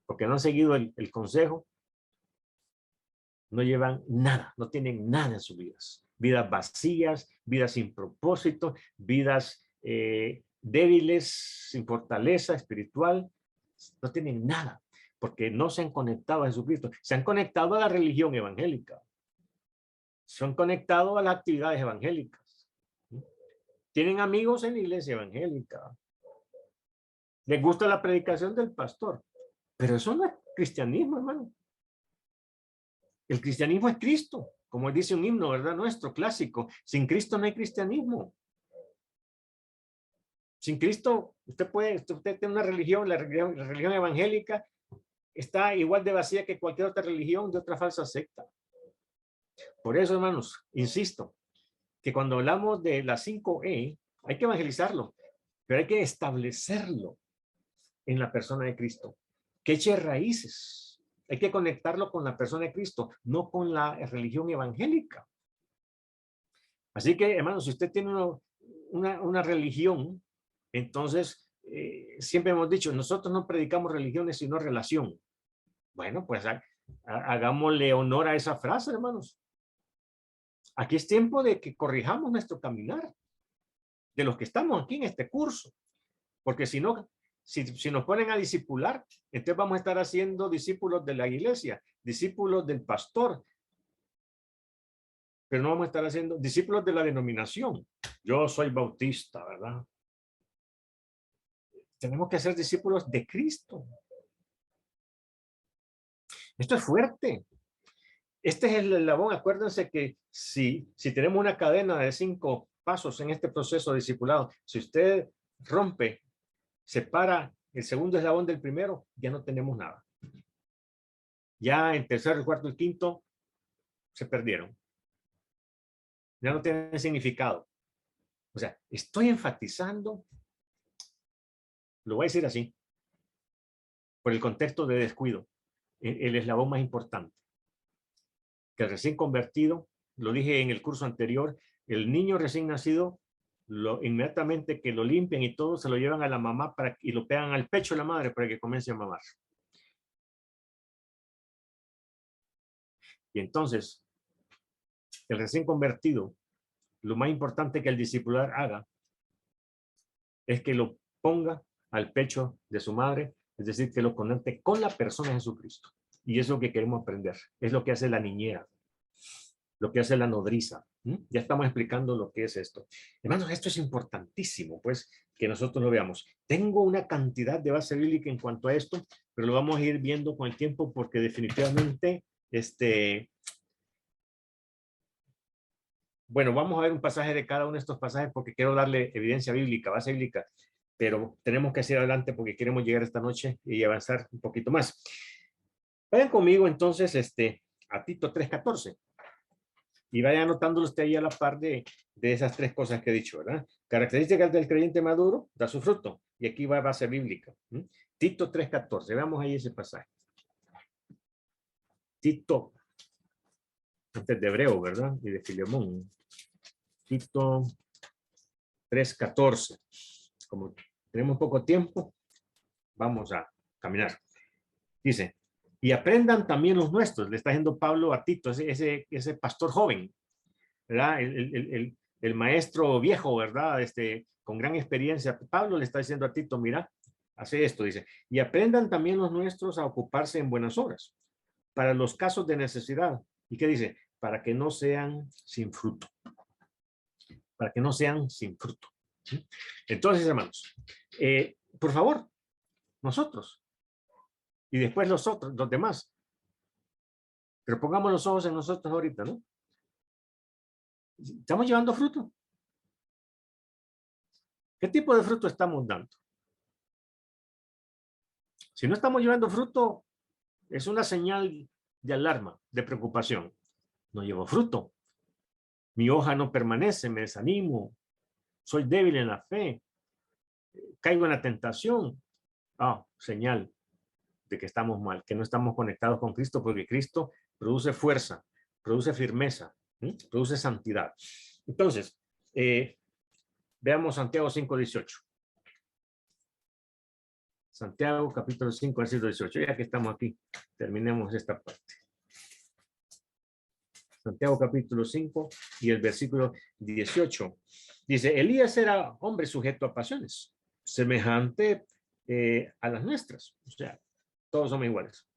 porque no han seguido el consejo, no llevan nada, no tienen nada en sus vidas. Vidas vacías, vidas sin propósito, vidas débiles, sin fortaleza espiritual. No tienen nada, porque no se han conectado a Jesucristo. Se han conectado a la religión evangélica. Se han conectado a las actividades evangélicas. Tienen amigos en la iglesia evangélica. Les gusta la predicación del pastor. Pero eso no es cristianismo, hermano. El cristianismo es Cristo, como dice un himno, ¿verdad? Nuestro clásico. Sin Cristo no hay cristianismo. Sin Cristo, usted tiene una religión, la religión evangélica está igual de vacía que cualquier otra religión de otra falsa secta. Por eso, hermanos, insisto, que cuando hablamos de la 5E, hay que evangelizarlo, pero hay que establecerlo en la persona de Cristo. Que eche raíces. Hay que conectarlo con la persona de Cristo, no con la religión evangélica. Así que, hermanos, si usted tiene una religión, entonces, siempre hemos dicho, nosotros no predicamos religiones, sino relación. Bueno, pues hagámosle honor a esa frase, hermanos. Aquí es tiempo de que corrijamos nuestro caminar, de los que estamos aquí en este curso. Porque si no, si nos ponen a discipular, entonces vamos a estar haciendo discípulos de la iglesia, discípulos del pastor, pero no vamos a estar haciendo discípulos de la denominación. Yo soy bautista, ¿verdad? Tenemos que ser discípulos de Cristo. Esto es fuerte. Este es el eslabón. Acuérdense que si tenemos una cadena de 5 pasos en este proceso de discipulado. Si usted rompe, separa el segundo eslabón del primero, ya no tenemos nada. Ya en tercero, el cuarto y el quinto se perdieron. Ya no tienen significado. O sea, estoy enfatizando, lo voy a decir así, por el contexto de descuido, el eslabón más importante. Que el recién convertido, lo dije en el curso anterior, el niño recién nacido, inmediatamente que lo limpian y todo, se lo llevan a la mamá y lo pegan al pecho de la madre para que comience a mamar. Y entonces, el recién convertido, lo más importante que el discipular haga es que lo ponga al pecho de su madre, es decir, que lo conecte con la persona de Jesucristo. Y es lo que queremos aprender. Es lo que hace la niñera, lo que hace la nodriza. Ya estamos explicando lo que es esto. Hermanos, esto es importantísimo, pues, que nosotros lo veamos. Tengo una cantidad de base bíblica en cuanto a esto, pero lo vamos a ir viendo con el tiempo porque definitivamente, bueno, vamos a ver un pasaje de cada uno de estos pasajes porque quiero darle evidencia bíblica, base bíblica, pero tenemos que seguir adelante porque queremos llegar esta noche y avanzar un poquito más. Vayan conmigo entonces a Tito 3:14 y vayan anotándolo usted ahí a la par de esas tres cosas que he dicho, ¿verdad? Características del creyente maduro, da su fruto. Y aquí va base bíblica. Tito 3:14, veamos ahí ese pasaje. Tito, antes de Hebreo, ¿verdad? Y de Filemón. Tito 3:14. Como tenemos poco tiempo, vamos a caminar. Dice, y aprendan también los nuestros, le está diciendo Pablo a Tito, ese pastor joven, ¿verdad? El maestro viejo, ¿verdad? Con gran experiencia. Pablo le está diciendo a Tito, mira, hace esto, dice, y aprendan también los nuestros a ocuparse en buenas obras, para los casos de necesidad. ¿Y qué dice? Para que no sean sin fruto. Para que no sean sin fruto. ¿Sí? Entonces, hermanos, por favor, nosotros, y después los otros, los demás, pero pongamos los ojos en nosotros ahorita, ¿no? ¿Estamos llevando fruto? ¿Qué tipo de fruto estamos dando? Si no estamos llevando fruto, es una señal de alarma, de preocupación. No llevo fruto. Mi hoja no permanece, me desanimo. Soy débil en la fe. Caigo en la tentación. Señal de que estamos mal, que no estamos conectados con Cristo, porque Cristo produce fuerza, produce firmeza, produce santidad. Entonces, veamos Santiago 5:18. Santiago capítulo 5, versículo 18. Ya que estamos aquí, terminemos esta parte. Santiago capítulo 5 y el versículo 18. Dice, Elías era hombre sujeto a pasiones, semejante a las nuestras. O sea, todos somos iguales.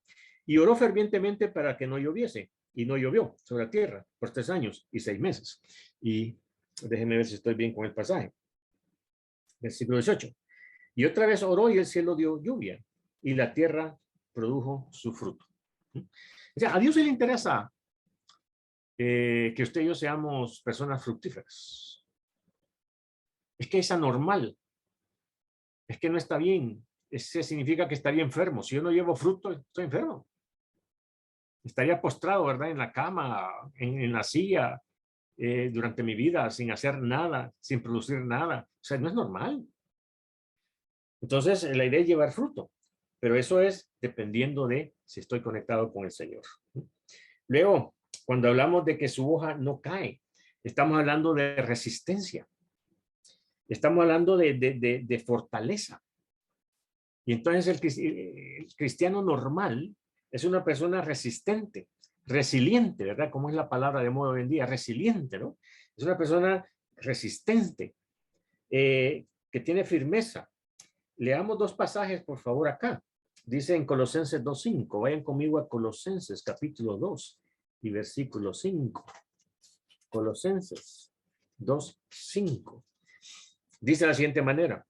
Y oró fervientemente para que no lloviese. Y no llovió sobre la tierra por 3 años y 6 meses. Y déjenme ver si estoy bien con el pasaje. Versículo 18. Y otra vez oró y el cielo dio lluvia. Y la tierra produjo su fruto. O sea, a Dios le interesa que usted y yo seamos personas fructíferas. Es que es anormal. Es que no está bien. Eso significa que estaría enfermo. Si yo no llevo fruto, estoy enfermo. Estaría postrado, ¿verdad? En la cama, en la silla, durante mi vida, sin hacer nada, sin producir nada. O sea, no es normal. Entonces, la idea es llevar fruto. Pero eso es dependiendo de si estoy conectado con el Señor. Luego, cuando hablamos de que su hoja no cae, estamos hablando de resistencia. Estamos hablando de fortaleza. Y entonces el cristiano normal es una persona resistente, resiliente, ¿verdad? Como es la palabra de moda hoy en día, resiliente, ¿no? Es una persona resistente, que tiene firmeza. Leamos 2 pasajes, por favor, acá. Dice en Colosenses 2:5. Vayan conmigo a Colosenses, capítulo 2 y versículo 5. Colosenses 2:5. Dice de la siguiente manera.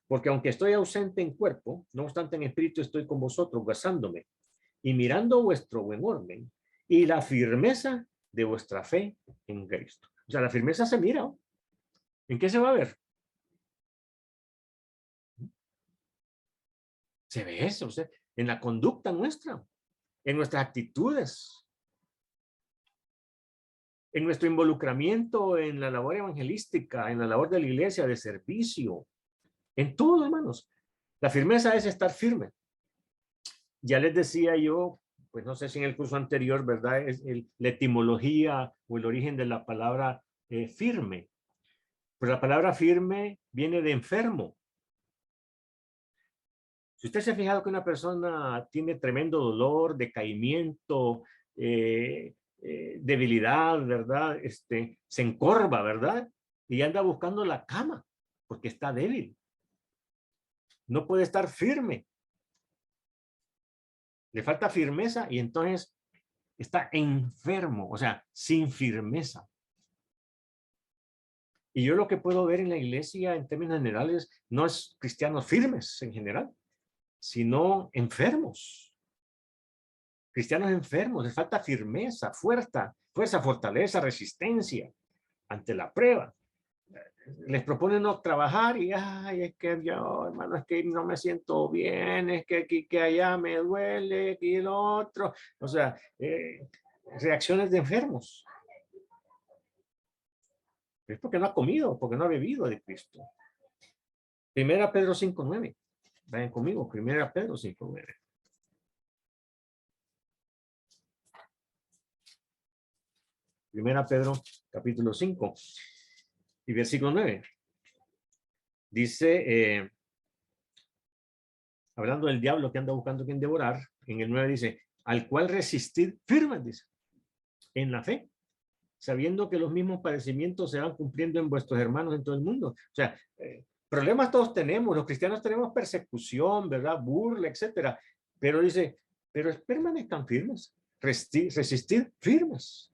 Porque aunque estoy ausente en cuerpo, no obstante en espíritu estoy con vosotros, gozándome y mirando vuestro buen orden y la firmeza de vuestra fe en Cristo. O sea, la firmeza se mira. ¿En qué se va a ver? Se ve eso, o sea, en la conducta nuestra, en nuestras actitudes, en nuestro involucramiento en la labor evangelística, en la labor de la iglesia, de servicio, en todo, hermanos. La firmeza es estar firme. Ya les decía yo, pues no sé si en el curso anterior, ¿verdad? Es la etimología o el origen de la palabra firme. Pues la palabra firme viene de enfermo. Si usted se ha fijado que una persona tiene tremendo dolor, decaimiento, debilidad, ¿verdad? Se encorva, ¿verdad? Y anda buscando la cama porque está débil. No puede estar firme. Le falta firmeza y entonces está enfermo, o sea, sin firmeza. Y yo lo que puedo ver en la iglesia en términos generales no es cristianos firmes en general, sino enfermos. Cristianos enfermos, les falta firmeza, fuerza, fortaleza, resistencia ante la prueba. Les proponen no trabajar y, ay, es que yo, hermano, es que no me siento bien, es que aquí, que allá me duele, aquí lo otro. O sea, reacciones de enfermos. Es porque no ha comido, porque no ha bebido de Cristo. Primera Pedro 5:9. Vayan conmigo, Primera Pedro 5:9. Primera Pedro, capítulo 5 y versículo 9. Dice, hablando del diablo que anda buscando quien devorar, en el 9 dice, al cual resistir firmes, dice, en la fe, sabiendo que los mismos padecimientos se van cumpliendo en vuestros hermanos en todo el mundo. O sea, problemas todos tenemos, los cristianos tenemos persecución, ¿verdad? Burla, etcétera. Pero dice, pero permanezcan firmes, resistir firmes.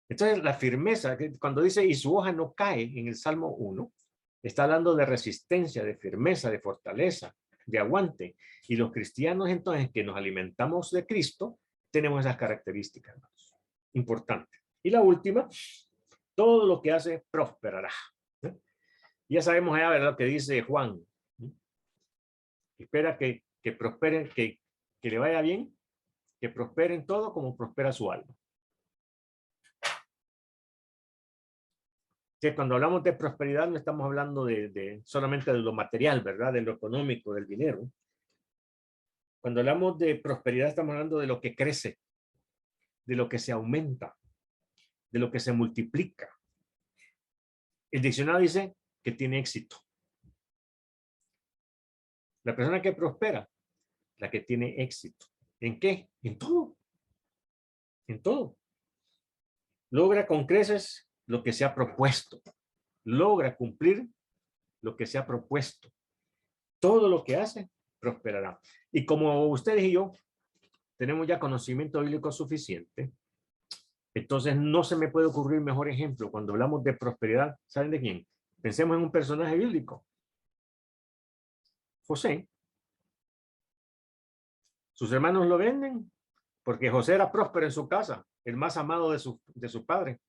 Entonces, la firmeza, cuando dice, y su hoja no cae en el Salmo 1, está hablando de resistencia, de firmeza, de fortaleza, de aguante. Y los cristianos, entonces, que nos alimentamos de Cristo, tenemos esas características, hermanos. Importante. Y la última, todo lo que hace prosperará. Ya sabemos allá, ¿verdad? Lo que dice Juan. Espera que prospere, que le vaya bien, que prospere en todo como prospera su alma. Que cuando hablamos de prosperidad no estamos hablando solamente de lo material, ¿verdad? De lo económico, del dinero. Cuando hablamos de prosperidad estamos hablando de lo que crece, de lo que se aumenta, de lo que se multiplica. El diccionario dice que tiene éxito. La persona que prospera, la que tiene éxito. ¿En qué? En todo. En todo. Logra con creces lo que se ha propuesto. Logra cumplir lo que se ha propuesto. Todo lo que hace prosperará. Y como ustedes y yo tenemos ya conocimiento bíblico suficiente, entonces no se me puede ocurrir mejor ejemplo cuando hablamos de prosperidad. ¿Saben de quién? Pensemos en un personaje bíblico. José. Sus hermanos lo venden porque José era próspero en su casa, el más amado de su padre.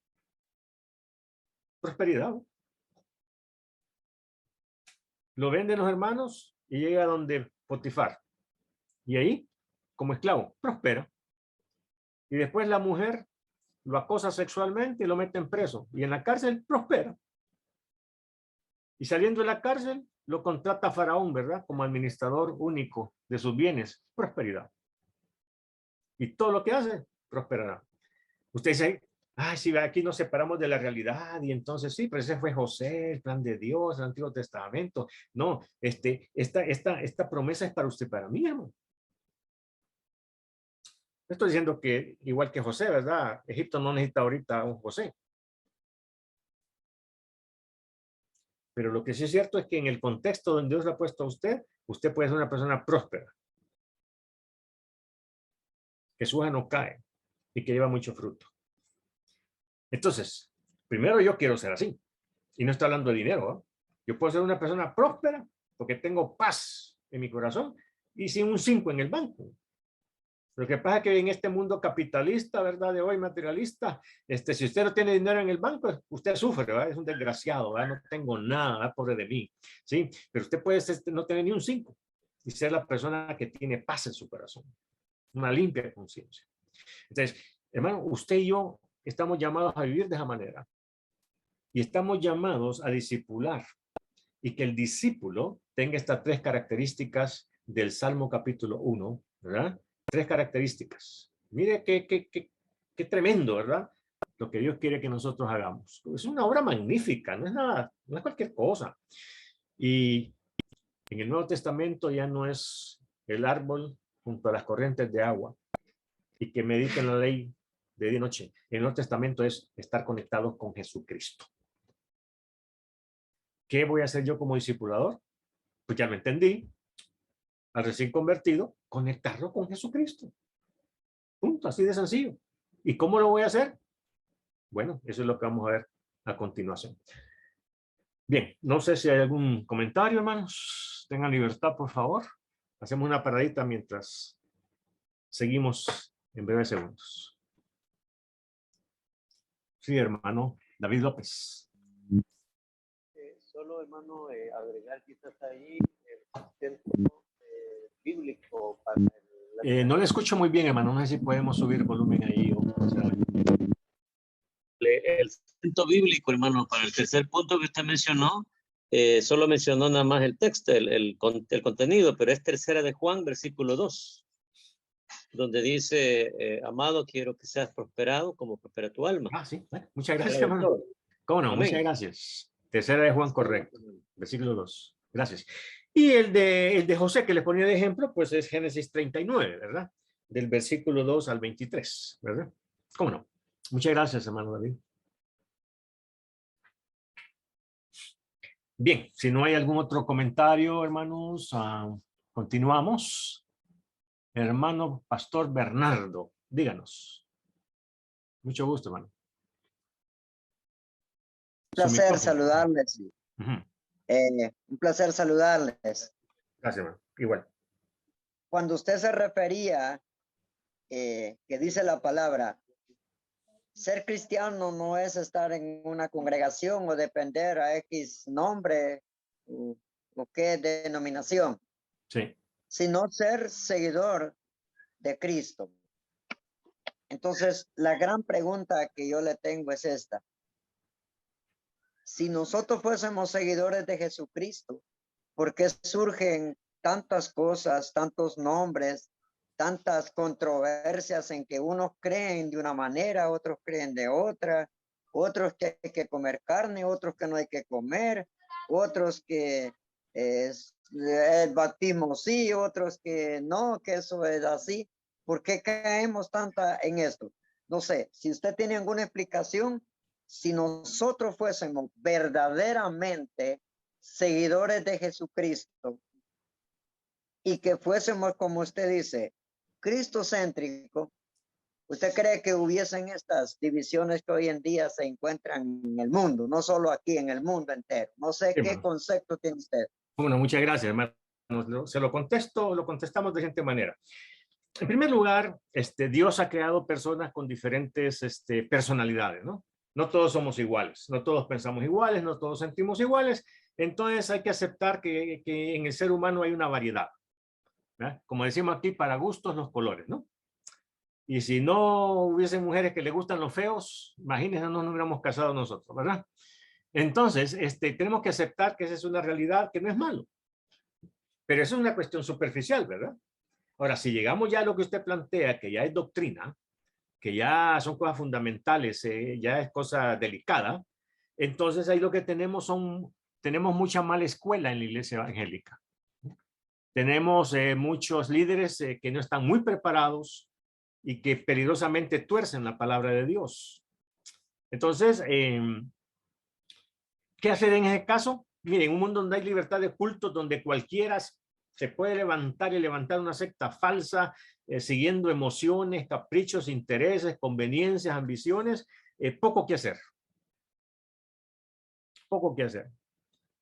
Prosperidad. Lo venden los hermanos y llega a donde Potifar. Y ahí, como esclavo, prospera. Y después la mujer lo acosa sexualmente y lo meten preso. Y en la cárcel prospera. Y saliendo de la cárcel, lo contrata Faraón, ¿verdad? Como administrador único de sus bienes. Prosperidad. Y todo lo que hace, prosperará. Usted dice, ay, si aquí nos separamos de la realidad y entonces sí, pero ese fue José, el plan de Dios, el Antiguo Testamento. No, esta promesa es para usted, para mí, hermano. Estoy diciendo que igual que José, ¿verdad? Egipto no necesita ahorita a un José. Pero lo que sí es cierto es que en el contexto donde Dios le ha puesto a usted, usted puede ser una persona próspera. Que su hoja no cae y que lleva mucho fruto. Entonces, primero yo quiero ser así. Y no estoy hablando de dinero, ¿eh? Yo puedo ser una persona próspera porque tengo paz en mi corazón y sin un 5 en el banco. Lo que pasa es que en este mundo capitalista, ¿verdad? De hoy, materialista, si usted no tiene dinero en el banco, usted sufre, ¿verdad? Es un desgraciado, ¿verdad? No tengo nada, pobre de mí, ¿sí? Pero usted puede no tener ni un 5 y ser la persona que tiene paz en su corazón, una limpia conciencia. Entonces, hermano, usted y yo estamos llamados a vivir de esa manera y estamos llamados a discipular y que el discípulo tenga estas 3 características del Salmo capítulo 1, ¿verdad? 3 características. Mire qué tremendo, ¿verdad? Lo que Dios quiere que nosotros hagamos. Es una obra magnífica, no es nada, no es cualquier cosa. Y en el Nuevo Testamento ya no es el árbol junto a las corrientes de agua y que mediten la ley de día y noche. En el Nuevo Testamento es estar conectados con Jesucristo. ¿Qué voy a hacer yo como discipulador? Pues ya me entendí. Al recién convertido, conectarlo con Jesucristo. Punto, así de sencillo. ¿Y cómo lo voy a hacer? Bueno, eso es lo que vamos a ver a continuación. Bien, no sé si hay algún comentario, hermanos. Tengan libertad, por favor. Hacemos una paradita mientras seguimos en breves segundos. Sí, hermano David López. Solo, hermano, agregar quizás ahí el sustento bíblico para no le escucho muy bien, hermano. No sé si podemos subir volumen ahí. el sustento bíblico, hermano, para el tercer punto que usted mencionó. Solo mencionó nada más el texto, el contenido, pero es 3 de Juan, versículo 2, donde dice, amado, quiero que seas prosperado como prospera tu alma. Ah, sí. Muchas gracias, hermano. ¿Cómo no? Amén. Muchas gracias. 3 de Juan, correcto. Versículo 2. Gracias. Y el de José, que le ponía de ejemplo, pues es Génesis 39, ¿verdad? Del versículo 2 al 23, ¿verdad? ¿Cómo no? Muchas gracias, hermano David. Bien, si no hay algún otro comentario, hermanos, continuamos. Hermano Pastor Bernardo, díganos. Mucho gusto, hermano. Un placer saludarles. Un placer saludarles. Gracias, hermano. Igual. Cuando usted se refería, que dice la palabra, ser cristiano no es estar en una congregación o depender a X nombre o qué denominación. Sí. Sino ser seguidor de Cristo. Entonces, la gran pregunta que yo le tengo es esta. Si nosotros fuésemos seguidores de Jesucristo, ¿por qué surgen tantas cosas, tantos nombres, tantas controversias en que unos creen de una manera, otros creen de otra, otros que hay que comer carne, otros que no hay que comer, otros que el bautismo sí, otros que no, que eso es así? ¿Por qué caemos tanta en esto? No sé, si usted tiene alguna explicación, si nosotros fuésemos verdaderamente seguidores de Jesucristo y que fuésemos, como usted dice, cristocéntrico, ¿usted cree que hubiesen estas divisiones que hoy en día se encuentran en el mundo, no solo aquí, en el mundo entero? No sé qué concepto tiene usted. Bueno, muchas gracias, hermano. Se lo contestamos de siguiente manera. En primer lugar, Dios ha creado personas con diferentes personalidades, ¿no? No todos somos iguales, no todos pensamos iguales, no todos sentimos iguales. Entonces hay que aceptar que en el ser humano hay una variedad, ¿verdad? Como decimos aquí, para gustos los colores, ¿no? Y si no hubiesen mujeres que le gustan los feos, imagínense, no nos hubiéramos casado nosotros, ¿verdad? Entonces, tenemos que aceptar que esa es una realidad que no es malo. Pero eso es una cuestión superficial, ¿verdad? Ahora, si llegamos ya a lo que usted plantea, que ya es doctrina, que ya son cosas fundamentales, ya es cosa delicada, entonces ahí lo que tenemos tenemos mucha mala escuela en la iglesia evangélica. Tenemos muchos líderes que no están muy preparados y que peligrosamente tuercen la palabra de Dios. Entonces, ¿qué hacer en ese caso? Miren, un mundo donde hay libertad de culto, donde cualquiera se puede levantar y levantar una secta falsa, siguiendo emociones, caprichos, intereses, conveniencias, ambiciones, poco que hacer. Poco que hacer.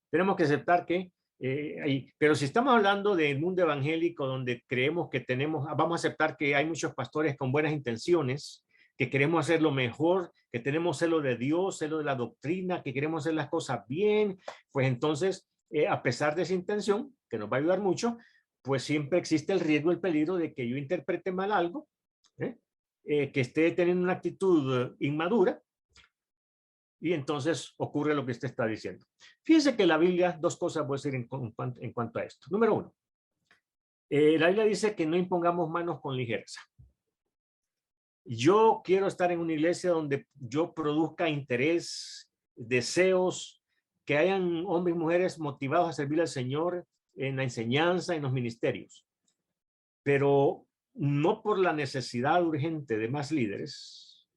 Tenemos que aceptar que Pero si estamos hablando del mundo evangélico donde creemos que vamos a aceptar que hay muchos pastores con buenas intenciones, que queremos hacer lo mejor, que tenemos celo de Dios, celo de la doctrina, que queremos hacer las cosas bien, pues entonces, a pesar de esa intención, que nos va a ayudar mucho, pues siempre existe el riesgo, el peligro de que yo interprete mal algo, que esté teniendo una actitud inmadura, y entonces ocurre lo que usted está diciendo. Fíjense que la Biblia, dos cosas voy a decir en cuanto a esto. Número uno, la Biblia dice que no impongamos manos con ligereza. Yo quiero estar en una iglesia donde yo produzca interés, deseos, que hayan hombres y mujeres motivados a servir al Señor en la enseñanza, en los ministerios. Pero no por la necesidad urgente de más líderes,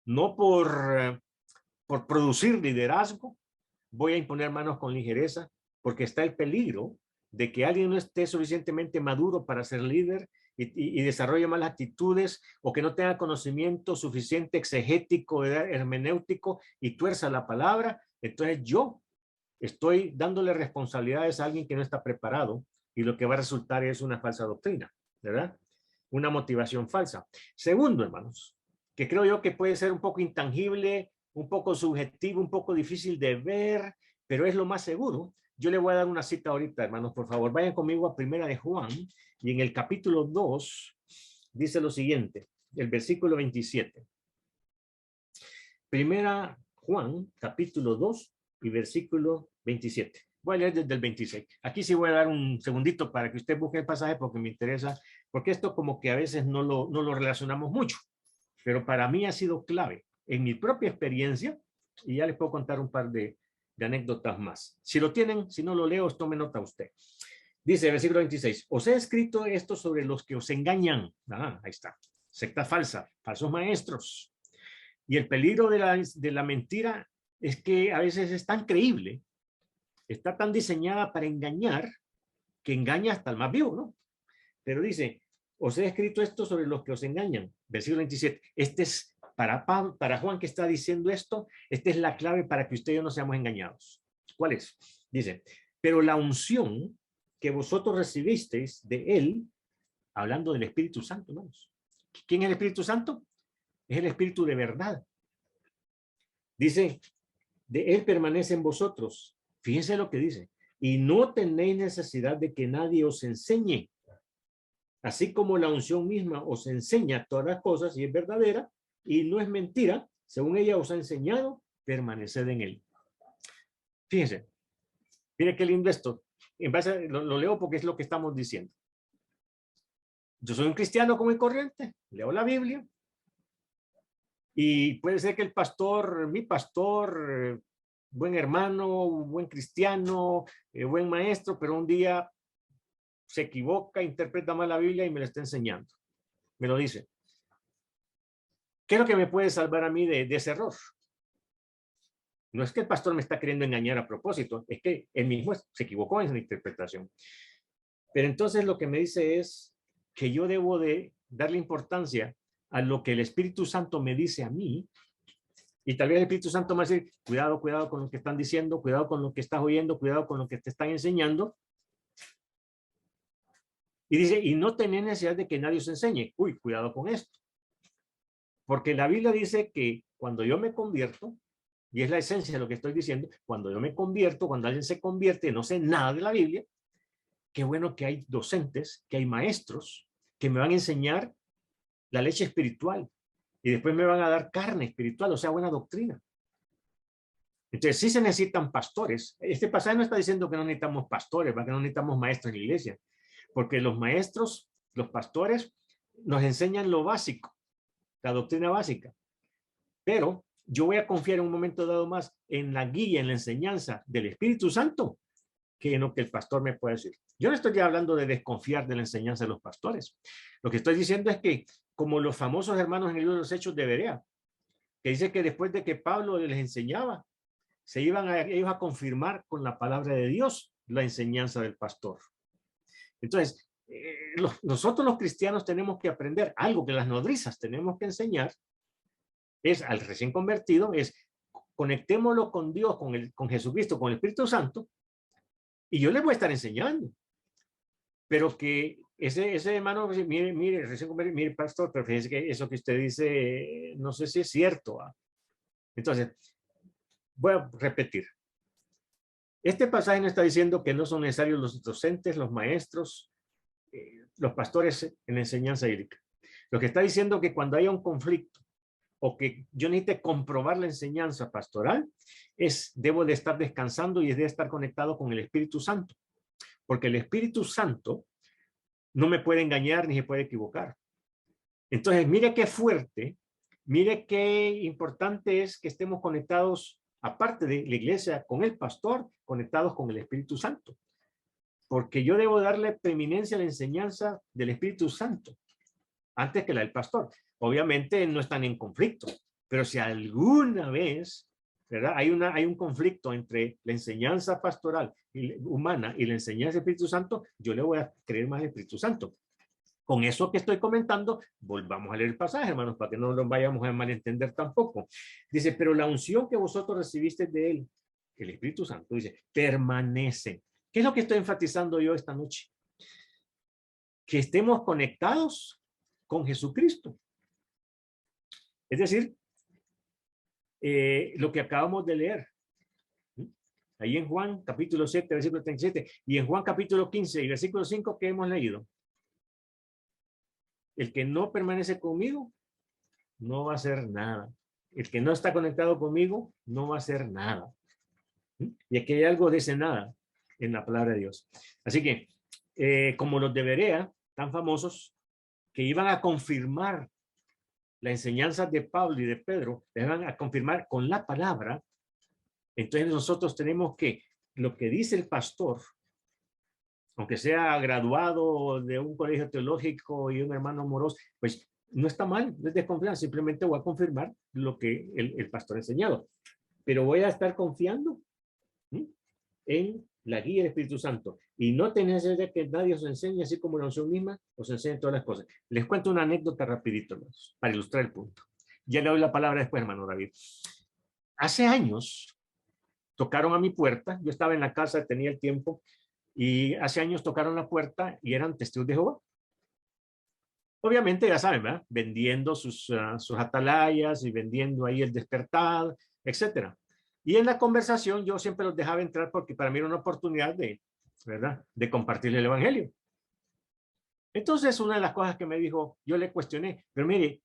no por producir liderazgo, voy a imponer manos con ligereza, porque está el peligro de que alguien no esté suficientemente maduro para ser líder y desarrolle malas actitudes, o que no tenga conocimiento suficiente exegético, hermenéutico, y tuerza la palabra. Entonces yo estoy dándole responsabilidades a alguien que no está preparado, y lo que va a resultar es una falsa doctrina, ¿verdad? Una motivación falsa. Segundo, hermanos, que creo yo que puede ser un poco intangible, un poco subjetivo, un poco difícil de ver, pero es lo más seguro. Yo le voy a dar una cita ahorita, hermanos, por favor. Vayan conmigo a Primera de Juan, y en el capítulo 2 dice lo siguiente, el versículo 27. Primera Juan, capítulo 2 y versículo 27. Voy a leer desde el 26. Aquí sí voy a dar un segundito para que usted busque el pasaje porque me interesa, porque esto como que a veces no lo relacionamos mucho, pero para mí ha sido clave en mi propia experiencia, y ya les puedo contar un par de anécdotas más. Si lo tienen, si no lo leo, tome nota usted. Dice el versículo 26, os he escrito esto sobre los que os engañan. Ahí está, secta falsa, falsos maestros. Y el peligro de la mentira es que a veces es tan creíble, está tan diseñada para engañar, que engaña hasta el más vivo, ¿no? Pero dice, os he escrito esto sobre los que os engañan. Versículo 27, este es para Juan que está diciendo esto, esta es la clave para que usted y yo no seamos engañados. ¿Cuál es? Dice, pero la unción que vosotros recibisteis de él, hablando del Espíritu Santo, vamos. ¿Quién es el Espíritu Santo? Es el Espíritu de verdad. Dice, de él permanece en vosotros. Fíjense lo que dice. Y no tenéis necesidad de que nadie os enseñe. Así como la unción misma os enseña todas las cosas y es verdadera y no es mentira, según ella os ha enseñado, permaneced en él. Fíjense. Mire qué lindo esto. En base lo leo porque es lo que estamos diciendo. Yo soy un cristiano común y corriente, leo la Biblia, y puede ser que el pastor, mi pastor, buen hermano, buen cristiano, buen maestro, pero un día se equivoca, interpreta mal la Biblia y me la está enseñando. Me lo dice. ¿Qué es lo que me puede salvar a mí de ese error? No es que el pastor me está queriendo engañar a propósito, es que él mismo se equivocó en la interpretación. Pero entonces lo que me dice es que yo debo de darle importancia a lo que el Espíritu Santo me dice a mí, y tal vez el Espíritu Santo me va a decir, cuidado con lo que están diciendo, cuidado con lo que estás oyendo, cuidado con lo que te están enseñando. Y dice, y no tenés necesidad de que nadie os enseñe. Uy, cuidado con esto. Porque la Biblia dice que cuando yo me convierto, y es la esencia de lo que estoy diciendo, cuando yo me convierto, cuando alguien se convierte, no sé nada de la Biblia, qué bueno que hay docentes, que hay maestros que me van a enseñar la leche espiritual y después me van a dar carne espiritual, o sea, buena doctrina. Entonces sí se necesitan pastores. Este pasaje no está diciendo que no necesitamos pastores, que no necesitamos maestros en la iglesia, porque los maestros, los pastores, nos enseñan lo básico, la doctrina básica. Pero yo voy a confiar en un momento dado más en la guía, en la enseñanza del Espíritu Santo, que en lo que el pastor me puede decir. Yo no estoy hablando de desconfiar de la enseñanza de los pastores. Lo que estoy diciendo es que, como los famosos hermanos en el libro de los Hechos de Berea, que dice que después de que Pablo les enseñaba, se iban ellos a confirmar con la palabra de Dios la enseñanza del pastor. Entonces, nosotros los cristianos tenemos que aprender algo que las nodrizas tenemos que enseñar, es al recién convertido, es conectémoslo con Dios, con Jesucristo, con el Espíritu Santo, Y yo les voy a estar enseñando. Pero que ese hermano, mire, pastor, pero fíjese que eso que usted dice, no sé si es cierto. Entonces, voy a repetir. Este pasaje no está diciendo que no son necesarios los docentes, los maestros, los pastores en la enseñanza bíblica. Lo que está diciendo es que cuando haya un conflicto o que yo necesite comprobar la enseñanza pastoral, debo de estar descansando y de estar conectado con el Espíritu Santo. Porque el Espíritu Santo no me puede engañar ni se puede equivocar. Entonces, mire qué fuerte, mire qué importante es que estemos conectados, aparte de la iglesia, con el pastor, conectados con el Espíritu Santo. Porque yo debo darle preeminencia a la enseñanza del Espíritu Santo antes que la del pastor. Obviamente no están en conflicto, pero si alguna vez, ¿verdad?, hay un conflicto entre la enseñanza pastoral humana y la enseñanza del Espíritu Santo, yo le voy a creer más al Espíritu Santo. Con eso que estoy comentando, volvamos a leer el pasaje, hermanos, para que no lo vayamos a malentender tampoco. Dice, pero la unción que vosotros recibiste de él, el Espíritu Santo, dice, permanece. ¿Qué es lo que estoy enfatizando yo esta noche? Que estemos conectados con Jesucristo. Es decir, lo que acabamos de leer. Ahí en Juan capítulo 7, versículo 37, y en Juan capítulo 15 y versículo 5 que hemos leído. El que no permanece conmigo no va a hacer nada. El que no está conectado conmigo no va a hacer nada. Y aquí hay algo de ese nada en la palabra de Dios. Así que, como los de Berea, tan famosos, que iban a confirmar la enseñanza de Pablo y de Pedro, le iban a confirmar con la palabra. Entonces nosotros tenemos que, lo que dice el pastor, aunque sea graduado de un colegio teológico y un hermano amoroso, pues no está mal, no es desconfianza, simplemente voy a confirmar lo que el pastor ha enseñado. Pero voy a estar confiando en la guía del Espíritu Santo y no tener necesidad de que nadie os enseñe, así como la unción misma os enseña todas las cosas. Les cuento una anécdota rapidito, hermanos, para ilustrar el punto. Ya le doy la palabra después, hermano David. Hace años tocaron a mi puerta, yo estaba en la casa, tenía el tiempo, y hace años tocaron la puerta y eran testigos de Jehová. Obviamente, ya saben, ¿verdad?, vendiendo sus atalayas y vendiendo ahí el despertar, etcétera. Y en la conversación yo siempre los dejaba entrar porque para mí era una oportunidad de, ¿verdad?, de compartirle el evangelio. Entonces, una de las cosas que me dijo, yo le cuestioné, pero mire,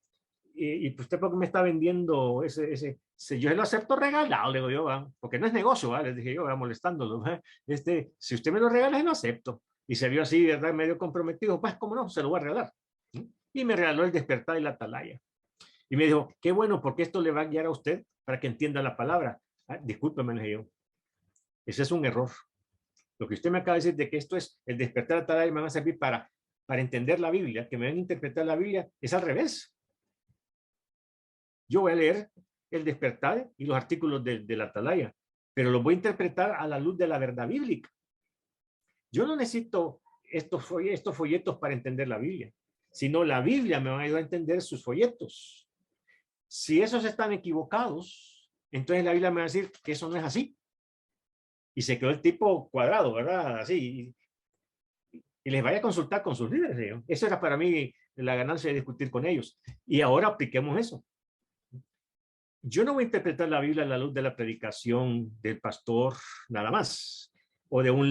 ¿y usted por qué me está vendiendo ese? Yo lo acepto regalado, le digo yo, ¿va?, porque no es negocio, ¿va?, les dije yo, va, molestándolo, ¿va? Si usted me lo regala, yo lo acepto. Y se vio así, ¿verdad?, medio comprometido, pues, ¿cómo no? Se lo voy a regalar. Y me regaló el despertar y la atalaya. Y me dijo, qué bueno, porque esto le va a guiar a usted para que entienda la palabra. Discúlpeme, le dije yo, ese es un error. Lo que usted me acaba de decir de que esto es el despertar la atalaya y me va a servir para entender la Biblia, que me van a interpretar la Biblia, es al revés. Yo voy a leer el despertar y los artículos de la atalaya, pero los voy a interpretar a la luz de la verdad bíblica. Yo no necesito estos folletos para entender la Biblia, sino la Biblia me va a ayudar a entender sus folletos. Si esos están equivocados, entonces la Biblia me va a decir que eso no es así. Y se quedó el tipo cuadrado, ¿verdad? Así. Y les vaya a consultar con sus líderes. ¿Sí? Eso era para mí la ganancia de discutir con ellos. Y ahora apliquemos eso. Yo no voy a interpretar la Biblia a la luz de la predicación del pastor nada más, o de un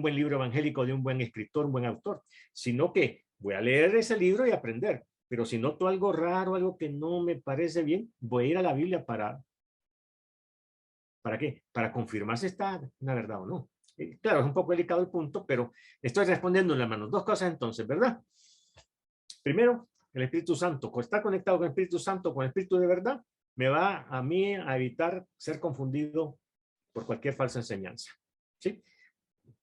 buen libro evangélico de un buen escritor, un buen autor, sino que voy a leer ese libro y aprender. Pero si noto algo raro, algo que no me parece bien, voy a ir a la Biblia ¿para qué? Para confirmar si está una verdad o no. Claro, es un poco delicado el punto, pero estoy respondiendo, hermanos. Dos cosas entonces, ¿verdad? Primero, el Espíritu Santo. Estar conectado con el Espíritu Santo, con el Espíritu de verdad, me va a mí a evitar ser confundido por cualquier falsa enseñanza. ¿Sí?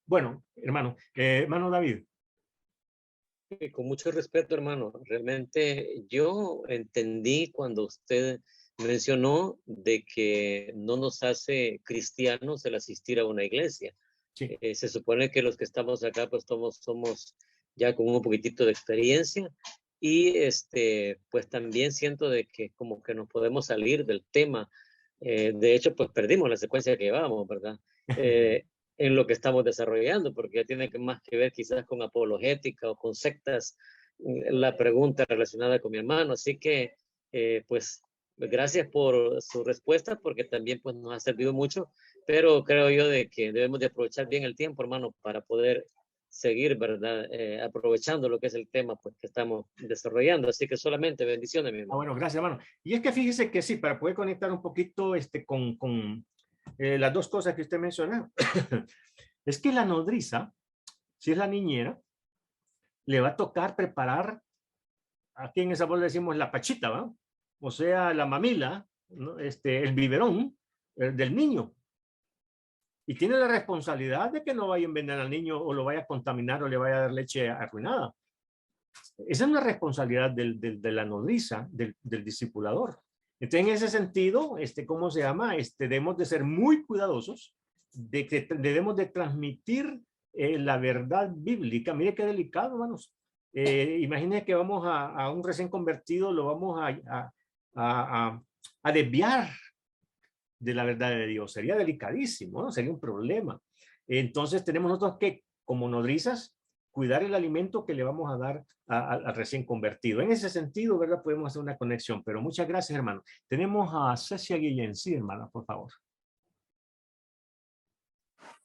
Bueno, hermano David. Con mucho respeto, hermano. Realmente yo entendí cuando usted mencionó de que no nos hace cristianos el asistir a una iglesia. Sí. Se supone que los que estamos acá pues somos ya con un poquitito de experiencia y pues también siento de que como que nos podemos salir del tema. De hecho, pues perdimos la secuencia que llevábamos, ¿verdad? en lo que estamos desarrollando, porque ya tiene más que ver quizás con apologética o con sectas, la pregunta relacionada con mi hermano. Así que, pues, gracias por su respuesta, porque también pues, nos ha servido mucho, pero creo yo de que debemos de aprovechar bien el tiempo, hermano, para poder seguir, ¿verdad? Aprovechando lo que es el tema pues, que estamos desarrollando. Así que solamente bendiciones, mi hermano. Bueno, gracias, hermano. Y es que fíjese que sí, para poder conectar un poquito con las dos cosas que usted mencionó, es que la nodriza, si es la niñera, le va a tocar preparar, aquí en esa bola decimos la pachita, ¿va? O sea, la mamila, ¿no? El biberón del niño. Y tiene la responsabilidad de que no vaya a envenenar al niño o lo vaya a contaminar o le vaya a dar leche arruinada. Esa es una responsabilidad de la nodriza, del discipulador. Entonces, en ese sentido, ¿cómo se llama? Debemos de ser muy cuidadosos de que debemos de transmitir la verdad bíblica. Mire qué delicado, hermanos. Imagínense que vamos a un recién convertido, lo vamos a desviar de la verdad de Dios. Sería delicadísimo, ¿no? Sería un problema. Entonces tenemos nosotros que, como nodrizas, cuidar el alimento que le vamos a dar al recién convertido. En ese sentido, ¿verdad? Podemos hacer una conexión, pero muchas gracias, hermano. Tenemos a Cecia Guillén. Sí, hermana, por favor.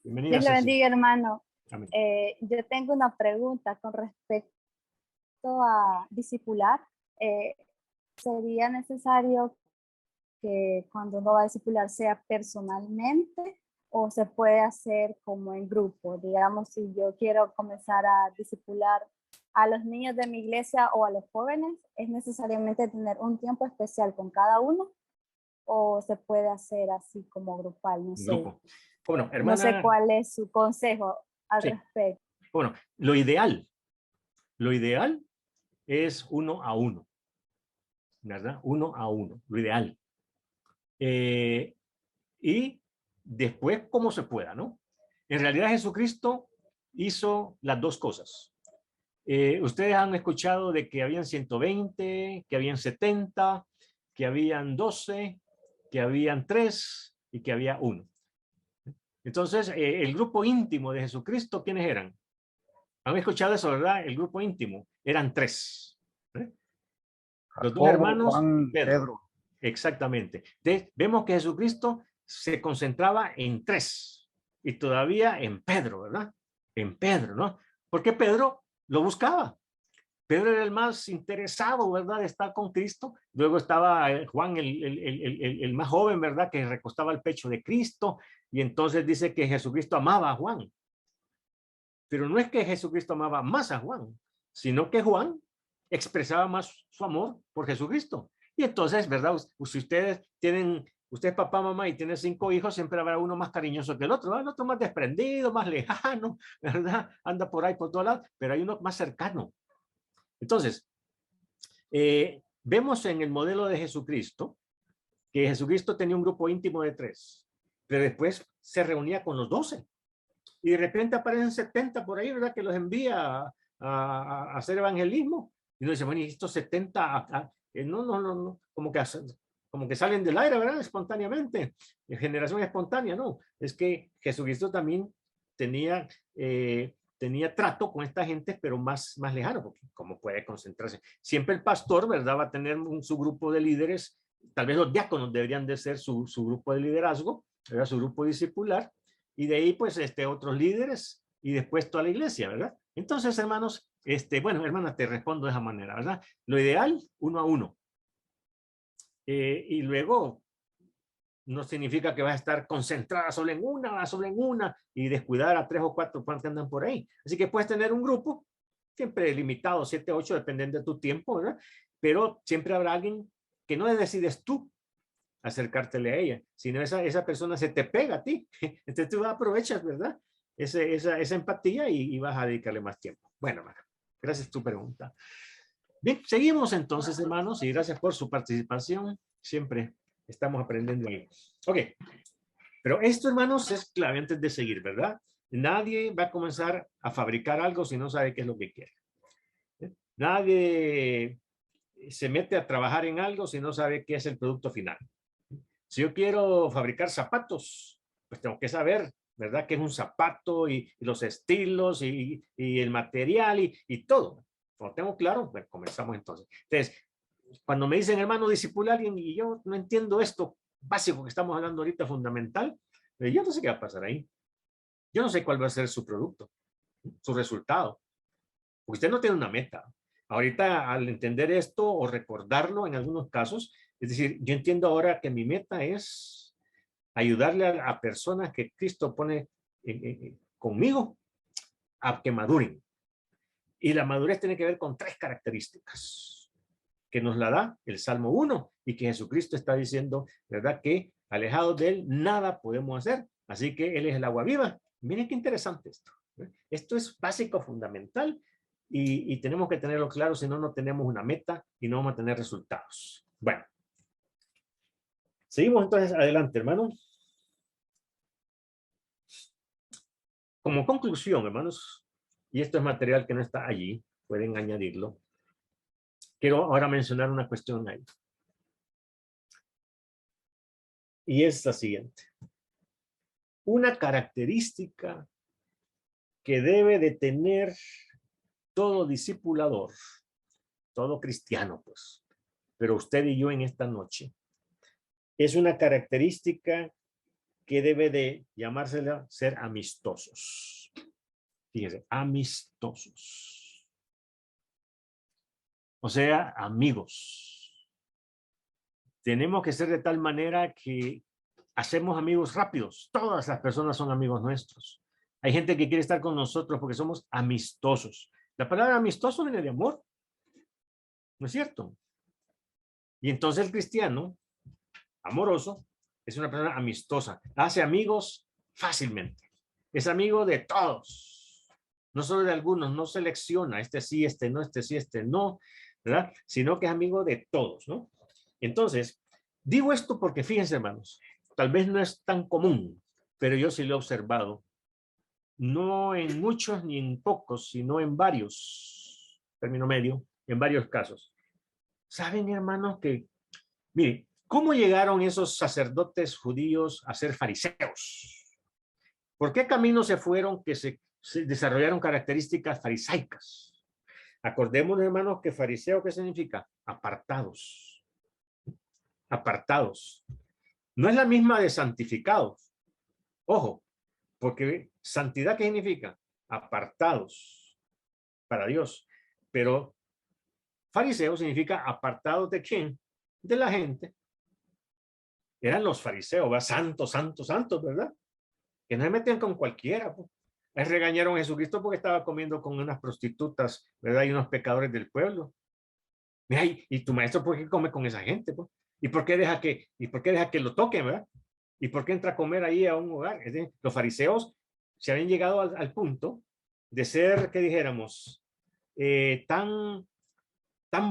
Bienvenida, Dios le Cecia. bendiga, hermano. Amén. Yo tengo una pregunta con respecto a discipular. ¿Sería necesario que cuando uno va a discipular sea personalmente o se puede hacer como en grupo? Digamos, si yo quiero comenzar a discipular a los niños de mi iglesia o a los jóvenes, ¿es necesariamente tener un tiempo especial con cada uno o se puede hacer así como grupal? No sé. Grupo. Bueno, hermana, no sé cuál es su consejo al respecto. Bueno, lo ideal es 1 a 1, ¿verdad? 1 a 1, lo ideal. Y después como se pueda, ¿no? En realidad Jesucristo hizo las dos cosas. Ustedes han escuchado de que habían 120, que habían 70, que habían 12, que habían 3 y que había 1. Entonces, el grupo íntimo de Jesucristo, ¿quiénes eran? ¿Han escuchado eso, verdad? El grupo íntimo eran 3. Los dos hermanos, Juan, Pedro. Exactamente. Entonces, vemos que Jesucristo se concentraba en 3 y todavía en Pedro, ¿verdad? En Pedro, ¿no? Porque Pedro lo buscaba. Pedro era el más interesado, ¿verdad?, de estar con Cristo. Luego estaba Juan, el más joven, ¿verdad?, que recostaba el pecho de Cristo. Y entonces dice que Jesucristo amaba a Juan. Pero no es que Jesucristo amaba más a Juan, sino que Juan expresaba más su amor por Jesucristo. Y entonces, ¿verdad? Si ustedes es papá, mamá y tienen 5 hijos, siempre habrá uno más cariñoso que el otro, ¿verdad? El otro más desprendido, más lejano, ¿verdad? Anda por ahí por todos lados, pero hay uno más cercano. Entonces, vemos en el modelo de Jesucristo que Jesucristo tenía un grupo íntimo de 3, pero después se reunía con los 12. Y de repente aparecen 70 por ahí, ¿verdad? Que los envía a hacer evangelismo. Y uno dice, bueno, y estos 70, no, como que salen del aire, ¿verdad? Espontáneamente. Generación espontánea, no. Es que Jesucristo también tenía trato con esta gente, pero más lejano, porque cómo puede concentrarse. Siempre el pastor, ¿verdad? Va a tener su grupo de líderes. Tal vez los diáconos deberían de ser su grupo de liderazgo, ¿verdad? Su grupo discipular. Y de ahí, pues, otros líderes y después toda la iglesia, ¿verdad? Entonces, hermanos, bueno, hermana, te respondo de esa manera, ¿verdad? Lo ideal, 1 a 1. Y luego, no significa que vas a estar concentrada solo en una y descuidar a 3 o 4 que andan por ahí. Así que puedes tener un grupo, siempre limitado, 7, 8, dependiendo de tu tiempo, ¿verdad? Pero siempre habrá alguien que no decides tú acercártele a ella, sino esa persona se te pega a ti. Entonces tú aprovechas, ¿verdad? Esa empatía y vas a dedicarle más tiempo. Bueno, hermano, gracias por tu pregunta. Bien, seguimos entonces, hermanos, y gracias por su participación. Siempre estamos aprendiendo ahí. Ok, pero esto, hermanos, es clave antes de seguir, ¿verdad? Nadie va a comenzar a fabricar algo si no sabe qué es lo que quiere. Nadie se mete a trabajar en algo si no sabe qué es el producto final. Si yo quiero fabricar zapatos, pues tengo que saber ¿verdad? Que es un zapato y los estilos y el material y todo. ¿Lo tengo claro? Bueno, comenzamos entonces. Entonces, cuando me dicen, hermano, discipular y yo no entiendo esto básico que estamos hablando ahorita, fundamental, yo no sé qué va a pasar ahí. Yo no sé cuál va a ser su producto, su resultado. Usted no tiene una meta. Ahorita, al entender esto o recordarlo en algunos casos, es decir, yo entiendo ahora que mi meta es ayudarle a personas que Cristo pone conmigo a que maduren. Y la madurez tiene que ver con 3 características que nos la da el Salmo 1 y que Jesucristo está diciendo, ¿verdad? Que alejados de él nada podemos hacer. Así que él es el agua viva. Miren qué interesante esto. Esto es básico, fundamental y tenemos que tenerlo claro, si no, no tenemos una meta y no vamos a tener resultados. Bueno, seguimos entonces adelante, hermano. Como conclusión, hermanos, y esto es material que no está allí, pueden añadirlo. Quiero ahora mencionar una cuestión ahí. Y es la siguiente. Una característica que debe de tener todo discipulador, todo cristiano, pues, pero usted y yo en esta noche, es una característica que debe de llamársela ser amistosos. Fíjese, amistosos. O sea, amigos. Tenemos que ser de tal manera que hacemos amigos rápidos. Todas las personas son amigos nuestros. Hay gente que quiere estar con nosotros porque somos amistosos. La palabra amistoso viene de amor. ¿No es cierto? Y entonces el cristiano, amoroso, es una persona amistosa. Hace amigos fácilmente. Es amigo de todos. No solo de algunos, no selecciona. Este sí, este no, este sí, este no. ¿Verdad? Sino que es amigo de todos, ¿no? Entonces, digo esto porque fíjense, hermanos, tal vez no es tan común, pero yo sí lo he observado. No en muchos ni en pocos, sino en varios, término medio, en varios casos. ¿Saben, hermanos, que, mire, cómo llegaron esos sacerdotes judíos a ser fariseos? ¿Por qué camino se fueron que se desarrollaron características farisaicas? Acordémonos, hermanos, que fariseo, ¿qué significa? Apartados. Apartados. No es la misma de santificados. Ojo, porque santidad, ¿qué significa? Apartados para Dios. Pero fariseo significa apartados de quién? De la gente. Eran los fariseos, ¿verdad? Santos, santos, santos, ¿verdad? Que no se metían con cualquiera. Pues. Regañaron a Jesucristo porque estaba comiendo con unas prostitutas, ¿verdad? Y unos pecadores del pueblo. Mira, y tu maestro, ¿por qué come con esa gente? Pues? ¿Y por qué deja que lo toquen, verdad? ¿Y por qué entra a comer ahí a un hogar? Es decir, los fariseos se habían llegado al punto de ser, que dijéramos, tan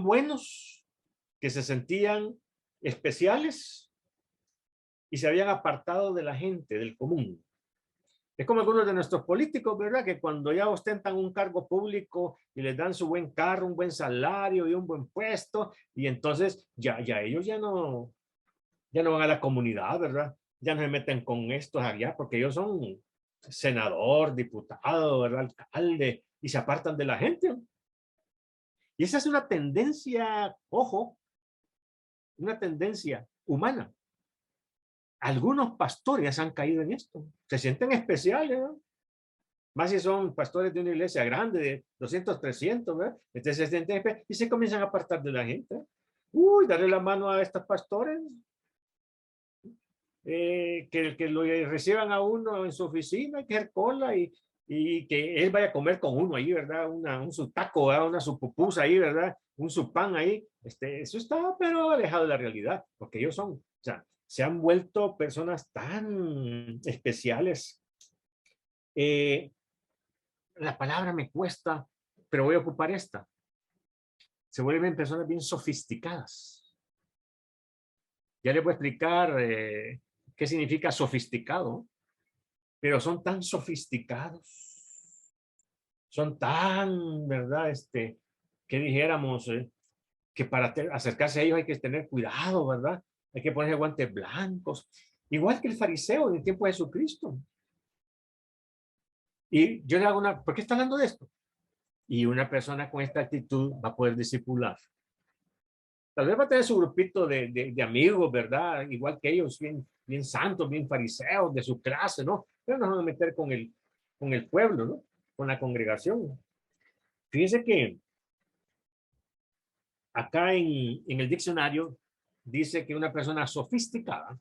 buenos que se sentían especiales y se habían apartado de la gente, del común. Es como algunos de nuestros políticos, ¿verdad? Que cuando ya ostentan un cargo público y les dan su buen carro, un buen salario y un buen puesto, y entonces ya ellos ya no van a la comunidad, ¿verdad? Ya no se meten con estos allá porque ellos son senador, diputado, ¿verdad? Alcalde, y se apartan de la gente. Y esa es una tendencia, ojo, una tendencia humana. Algunos pastores han caído en esto. Se sienten especiales, ¿no? Más si son pastores de una iglesia grande, de 200, 300, ¿verdad? Entonces se sienten especiales y se comienzan a apartar de la gente. Uy, darle la mano a estos pastores. Que lo reciban a uno en su oficina, que hacer cola y que él vaya a comer con uno ahí, ¿verdad? Un su taco, ¿verdad? Una su pupusa ahí, ¿verdad? Un su pan ahí. Eso está, pero alejado de la realidad, porque ellos son, o sea, se han vuelto personas tan especiales. La palabra me cuesta, pero voy a ocupar esta. Se vuelven personas bien sofisticadas. Ya les voy a explicar qué significa sofisticado, pero son tan sofisticados, son tan, ¿verdad? Que dijéramos, que para acercarse a ellos hay que tener cuidado, ¿verdad? Hay que ponerse guantes blancos, igual que el fariseo en el tiempo de Jesucristo. Y yo le hago una, ¿por qué está hablando de esto? Y una persona con esta actitud va a poder discipular. Tal vez va a tener su grupito de amigos, ¿verdad? Igual que ellos, bien santos, bien fariseos de su clase, ¿no? Pero nos van a meter con el pueblo, ¿no? Con la congregación. Fíjense que acá en el diccionario dice que una persona sofisticada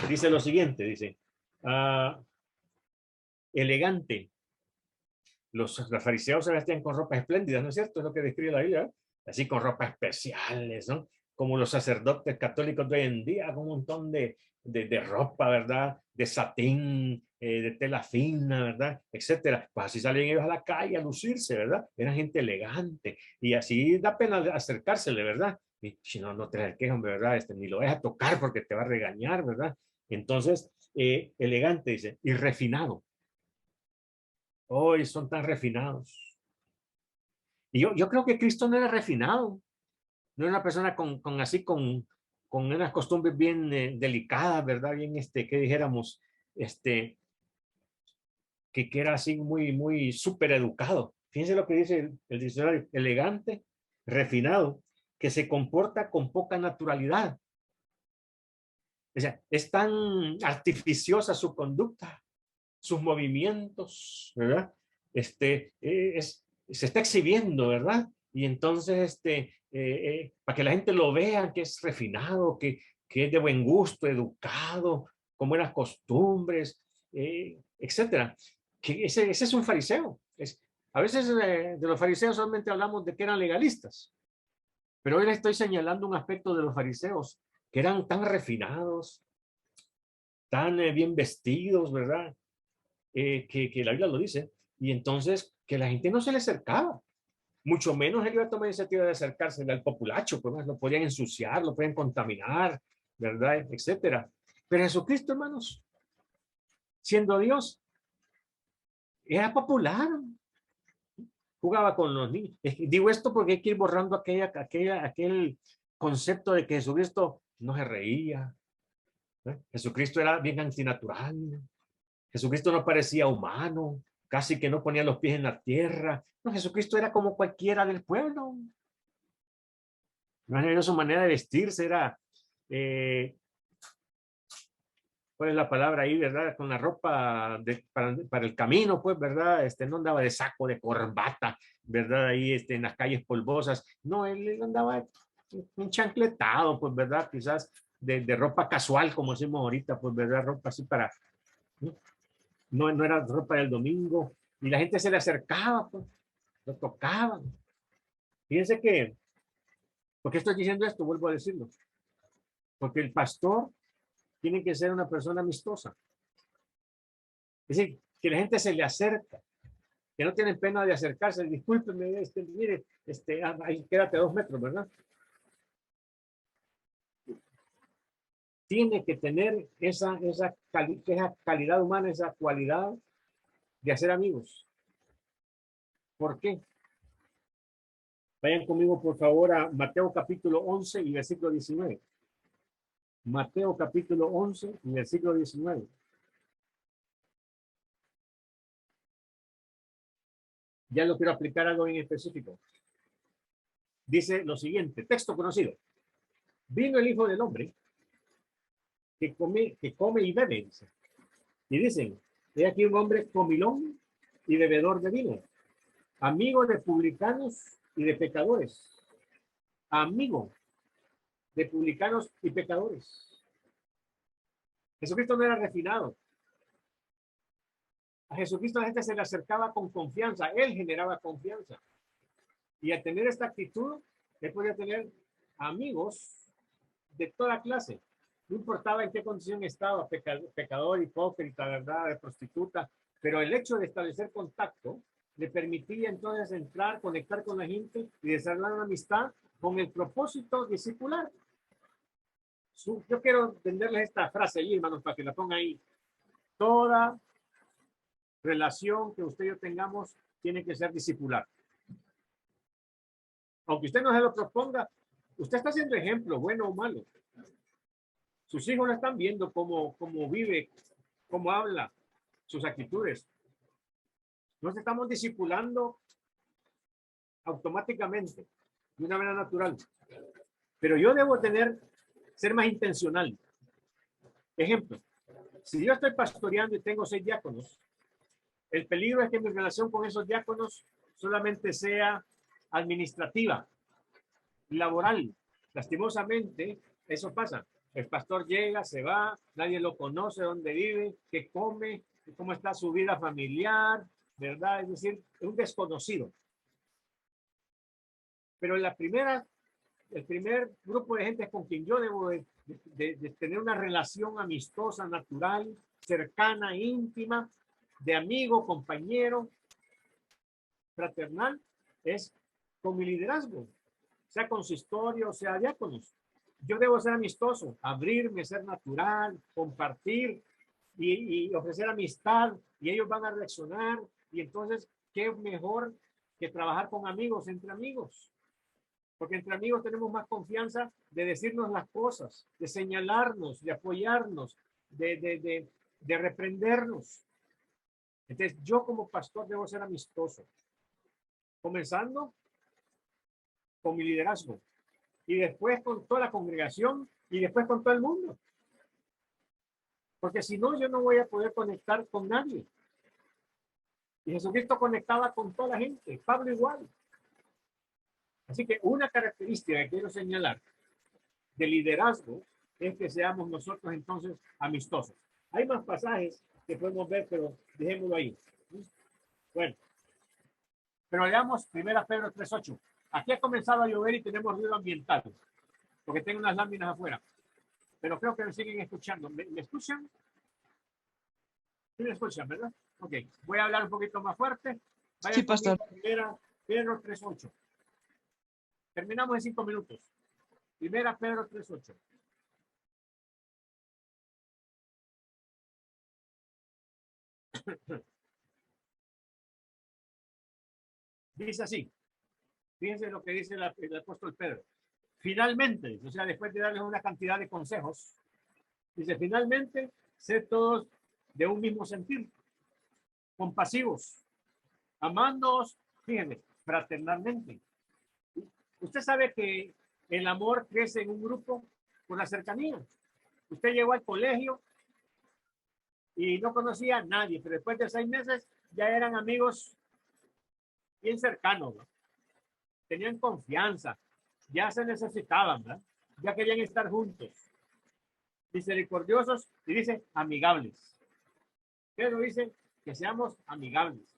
dice lo siguiente, dice, elegante. Los fariseos se vestían con ropas espléndidas, ¿no es cierto? Es lo que describe la Biblia, ¿eh? Así con ropas especiales, ¿no? Como los sacerdotes católicos de hoy en día, con un montón de ropa, ¿verdad? De satín, de tela fina, ¿verdad? Etcétera. Pues así salen ellos a la calle a lucirse, ¿verdad? Eran gente elegante. Y así da pena acercársele, ¿verdad? Y si no, no te acerques, ¿verdad? Ni lo dejas tocar porque te va a regañar, ¿verdad? Entonces, elegante, dice, y refinado. Hoy son tan refinados. Y yo creo que Cristo no era refinado. No era una persona con unas costumbres bien delicadas, ¿verdad? Bien, que dijéramos, que era así muy súper educado. Fíjense lo que dice el diccionario: elegante, refinado, que se comporta con poca naturalidad. O sea, es tan artificiosa su conducta, sus movimientos, ¿verdad? Se está exhibiendo, ¿verdad? Y entonces, para que la gente lo vea, que es refinado, que es de buen gusto, educado, con buenas costumbres, etcétera. Que ese es un fariseo. A veces de los fariseos solamente hablamos de que eran legalistas, pero hoy le estoy señalando un aspecto de los fariseos, que eran tan refinados, tan bien vestidos, ¿verdad? Que la Biblia lo dice, y entonces que la gente no se le acercaba, mucho menos él iba a tomar iniciativa de acercarse al populacho, pues lo podían ensuciar, lo podían contaminar, ¿verdad? Etcétera. Pero Jesucristo, hermanos, siendo Dios, era popular, jugaba con los niños. Digo esto porque hay que ir borrando aquel concepto de que Jesucristo no se reía, ¿eh? Jesucristo era bien antinatural. Jesucristo no parecía humano, casi que no ponía los pies en la tierra. No, Jesucristo era como cualquiera del pueblo. Su manera de vestirse era, ¿cuál es la palabra ahí, verdad? Con la ropa para el camino, pues, ¿verdad? No andaba de saco, de corbata, ¿verdad? Ahí en las calles polvosas. No, él andaba un chancletado, pues, ¿verdad? Quizás de ropa casual, como decimos ahorita, pues, ¿verdad? Ropa así para... No era ropa del domingo, y la gente se le acercaba, pues, lo tocaban. Fíjense que, ¿por qué estoy diciendo esto? Vuelvo a decirlo. Porque el pastor tiene que ser una persona amistosa. Es decir, que la gente se le acerca, que no tienen pena de acercarse. Discúlpeme, mire, ahí quédate 2 metros, ¿verdad? Tiene que tener esa calidad humana, esa cualidad de hacer amigos. ¿Por qué? Vayan conmigo, por favor, a Mateo capítulo 11 y versículo 19. Mateo capítulo 11 y versículo 19. Ya lo quiero aplicar algo en específico. Dice lo siguiente, texto conocido. Vino el Hijo del Hombre que come y bebe, dice. Y dicen, he aquí un hombre comilón y bebedor de vino, amigo de publicanos y de pecadores. Amigo de publicanos y pecadores. Jesucristo no era refinado. A Jesucristo la gente se le acercaba con confianza. Él generaba confianza. Y al tener esta actitud, él podía tener amigos de toda clase. No importaba en qué condición estaba, pecador, hipócrita, verdad, de prostituta, pero el hecho de establecer contacto le permitía entonces entrar, conectar con la gente y desarrollar una amistad con el propósito discipular. Yo quiero venderles esta frase ahí, hermanos, para que la pongan ahí. Toda relación que usted y yo tengamos tiene que ser discipular. Aunque usted no se lo proponga, usted está haciendo ejemplo, bueno o malo. Sus hijos lo están viendo cómo vive, cómo habla, sus actitudes. Nos estamos discipulando automáticamente, de una manera natural. Pero yo debo ser más intencional. Ejemplo, si yo estoy pastoreando y tengo 6 diáconos, el peligro es que mi relación con esos diáconos solamente sea administrativa, laboral. Lastimosamente, eso pasa. El pastor llega, se va, nadie lo conoce, dónde vive, qué come, cómo está su vida familiar, ¿verdad? Es decir, es un desconocido. Pero el primer grupo de gente con quien yo debo de tener una relación amistosa, natural, cercana, íntima, de amigo, compañero, fraternal, es con mi liderazgo, sea consistorio, sea diáconos. Yo debo ser amistoso, abrirme, ser natural, compartir y ofrecer amistad, y ellos van a reaccionar. Y entonces, ¿qué mejor que trabajar con amigos, entre amigos? Porque entre amigos tenemos más confianza de decirnos las cosas, de señalarnos, de apoyarnos, de reprendernos. Entonces, yo como pastor debo ser amistoso, comenzando con mi liderazgo, y después con toda la congregación, y después con todo el mundo. Porque si no, yo no voy a poder conectar con nadie. Y Jesucristo conectaba con toda la gente, Pablo igual. Así que una característica que quiero señalar de liderazgo es que seamos nosotros entonces amistosos. Hay más pasajes que podemos ver, pero dejémoslo ahí. Bueno, pero leamos 1 Pedro 3:8. Aquí ha comenzado a llover y tenemos ruido ambiental, porque tengo unas láminas afuera. Pero creo que me siguen escuchando. ¿Me escuchan? Sí me escuchan, ¿verdad? Ok, voy a hablar un poquito más fuerte. Vayan Sí, pastor. 1 Pedro 3:8. Terminamos en 5 minutos. 1 Pedro 3:8. Dice así. Fíjense lo que dice el apóstol Pedro. Finalmente, o sea, después de darles una cantidad de consejos, dice, finalmente, sed todos de un mismo sentir, compasivos, amándoos, fíjense, fraternalmente. Usted sabe que el amor crece en un grupo por la cercanía. Usted llegó al colegio y no conocía a nadie, pero después de 6 meses ya eran amigos bien cercanos, ¿no? Tenían confianza, ya se necesitaban, ¿verdad? Ya querían estar juntos, misericordiosos y dice amigables. Pero dice que seamos amigables.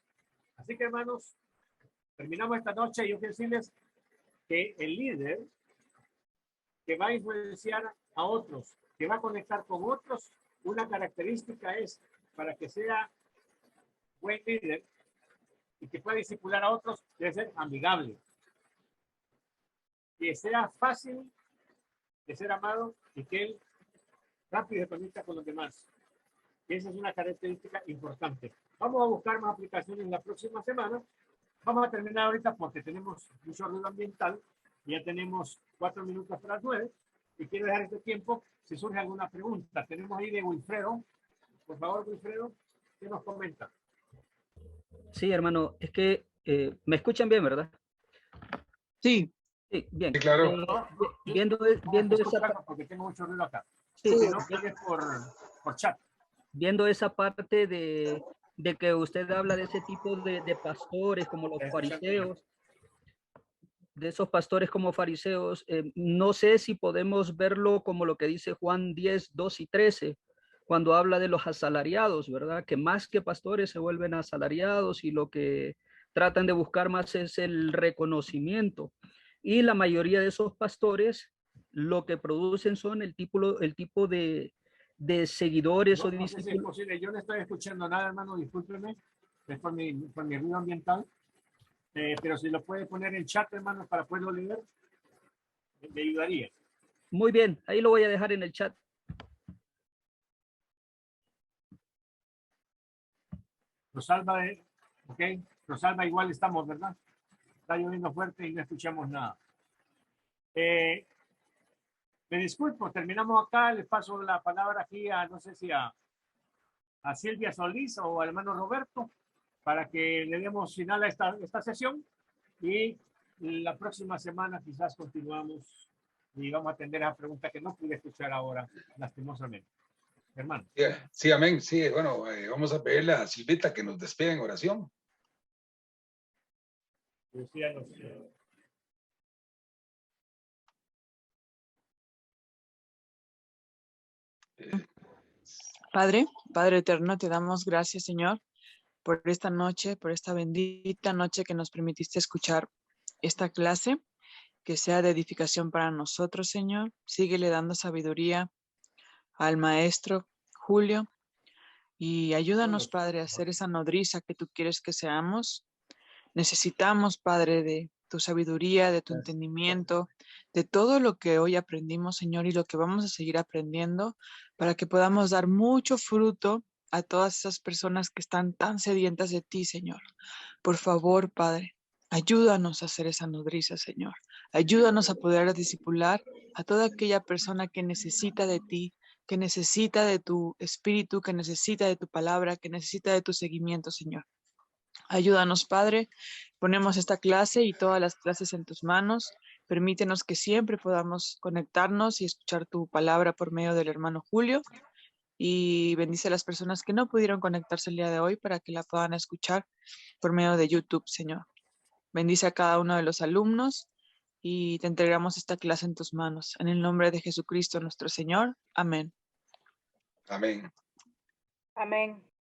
Así que, hermanos, terminamos esta noche y yo quiero decirles que el líder que va a influenciar a otros, que va a conectar con otros, una característica es para que sea buen líder y que pueda discipular a otros, debe ser amigable. Que sea fácil de ser amado y que él rápido se conecta con los demás. Esa es una característica importante. Vamos a buscar más aplicaciones la próxima semana. Vamos a terminar ahorita porque tenemos mucho ruido ambiental. Ya tenemos 4 minutos para las 9 y quiero dejar este tiempo si surge alguna pregunta. Tenemos ahí de Wilfredo. Por favor, Wilfredo, ¿qué nos comenta? Sí, hermano, es que me escuchan bien, ¿verdad? Sí. Sí, bien. Sí, claro. Viendo esa porque tengo mucho ruido acá. sí, Si no, es por chat. viendo esa parte de que usted habla de ese tipo de pastores como los fariseos, de esos pastores como fariseos, no sé si podemos verlo como lo que dice Juan 10, 2 y 13, cuando habla de los asalariados, ¿verdad? Que más que pastores se vuelven asalariados y lo que tratan de buscar más es el reconocimiento. Y la mayoría de esos pastores lo que producen son el tipo de seguidores o No sé si es discípulos. posible. Yo no estoy escuchando nada, hermano, discúlpeme. Es por mi ruido ambiental. Pero si lo puede poner en chat, hermano, para poderlo leer, me ayudaría. Muy bien, ahí lo voy a dejar en el chat. Rosalba, ok. Rosalba, igual estamos, ¿verdad? Está lloviendo fuerte y no escuchamos nada. Me disculpo, terminamos acá. Les paso la palabra aquí a, no sé si a Silvia Solís o al hermano Roberto. para que le demos final a esta sesión y la próxima semana quizás continuamos y vamos a atender a la pregunta que no pude escuchar ahora, lastimosamente. Hermano. Sí, amén. Sí, bueno, vamos a pedirle a Silvita que nos despida en oración. Padre eterno, te damos gracias, Señor, por esta noche, por esta bendita noche que nos permitiste escuchar esta clase, que sea de edificación para nosotros, Señor. Síguele dando sabiduría al maestro Julio y ayúdanos, Padre, a ser esa nodriza que tú quieres que seamos. Necesitamos, Padre, de tu sabiduría, de tu entendimiento, de todo lo que hoy aprendimos, Señor, y lo que vamos a seguir aprendiendo para que podamos dar mucho fruto a todas esas personas que están tan sedientas de ti, Señor. Por favor, Padre, ayúdanos a ser esa nodriza, Señor. Ayúdanos a poder discipular a toda aquella persona que necesita de ti, que necesita de tu espíritu, que necesita de tu palabra, que necesita de tu seguimiento, Señor. Ayúdanos, Padre. Ponemos esta clase y todas las clases en tus manos. Permítenos que siempre podamos conectarnos y escuchar tu palabra por medio del hermano Julio. Y bendice a las personas que no pudieron conectarse el día de hoy para que la puedan escuchar por medio de YouTube, Señor. Bendice a cada uno de los alumnos y te entregamos esta clase en tus manos. En el nombre de Jesucristo nuestro Señor. Amén. Amén. Amén.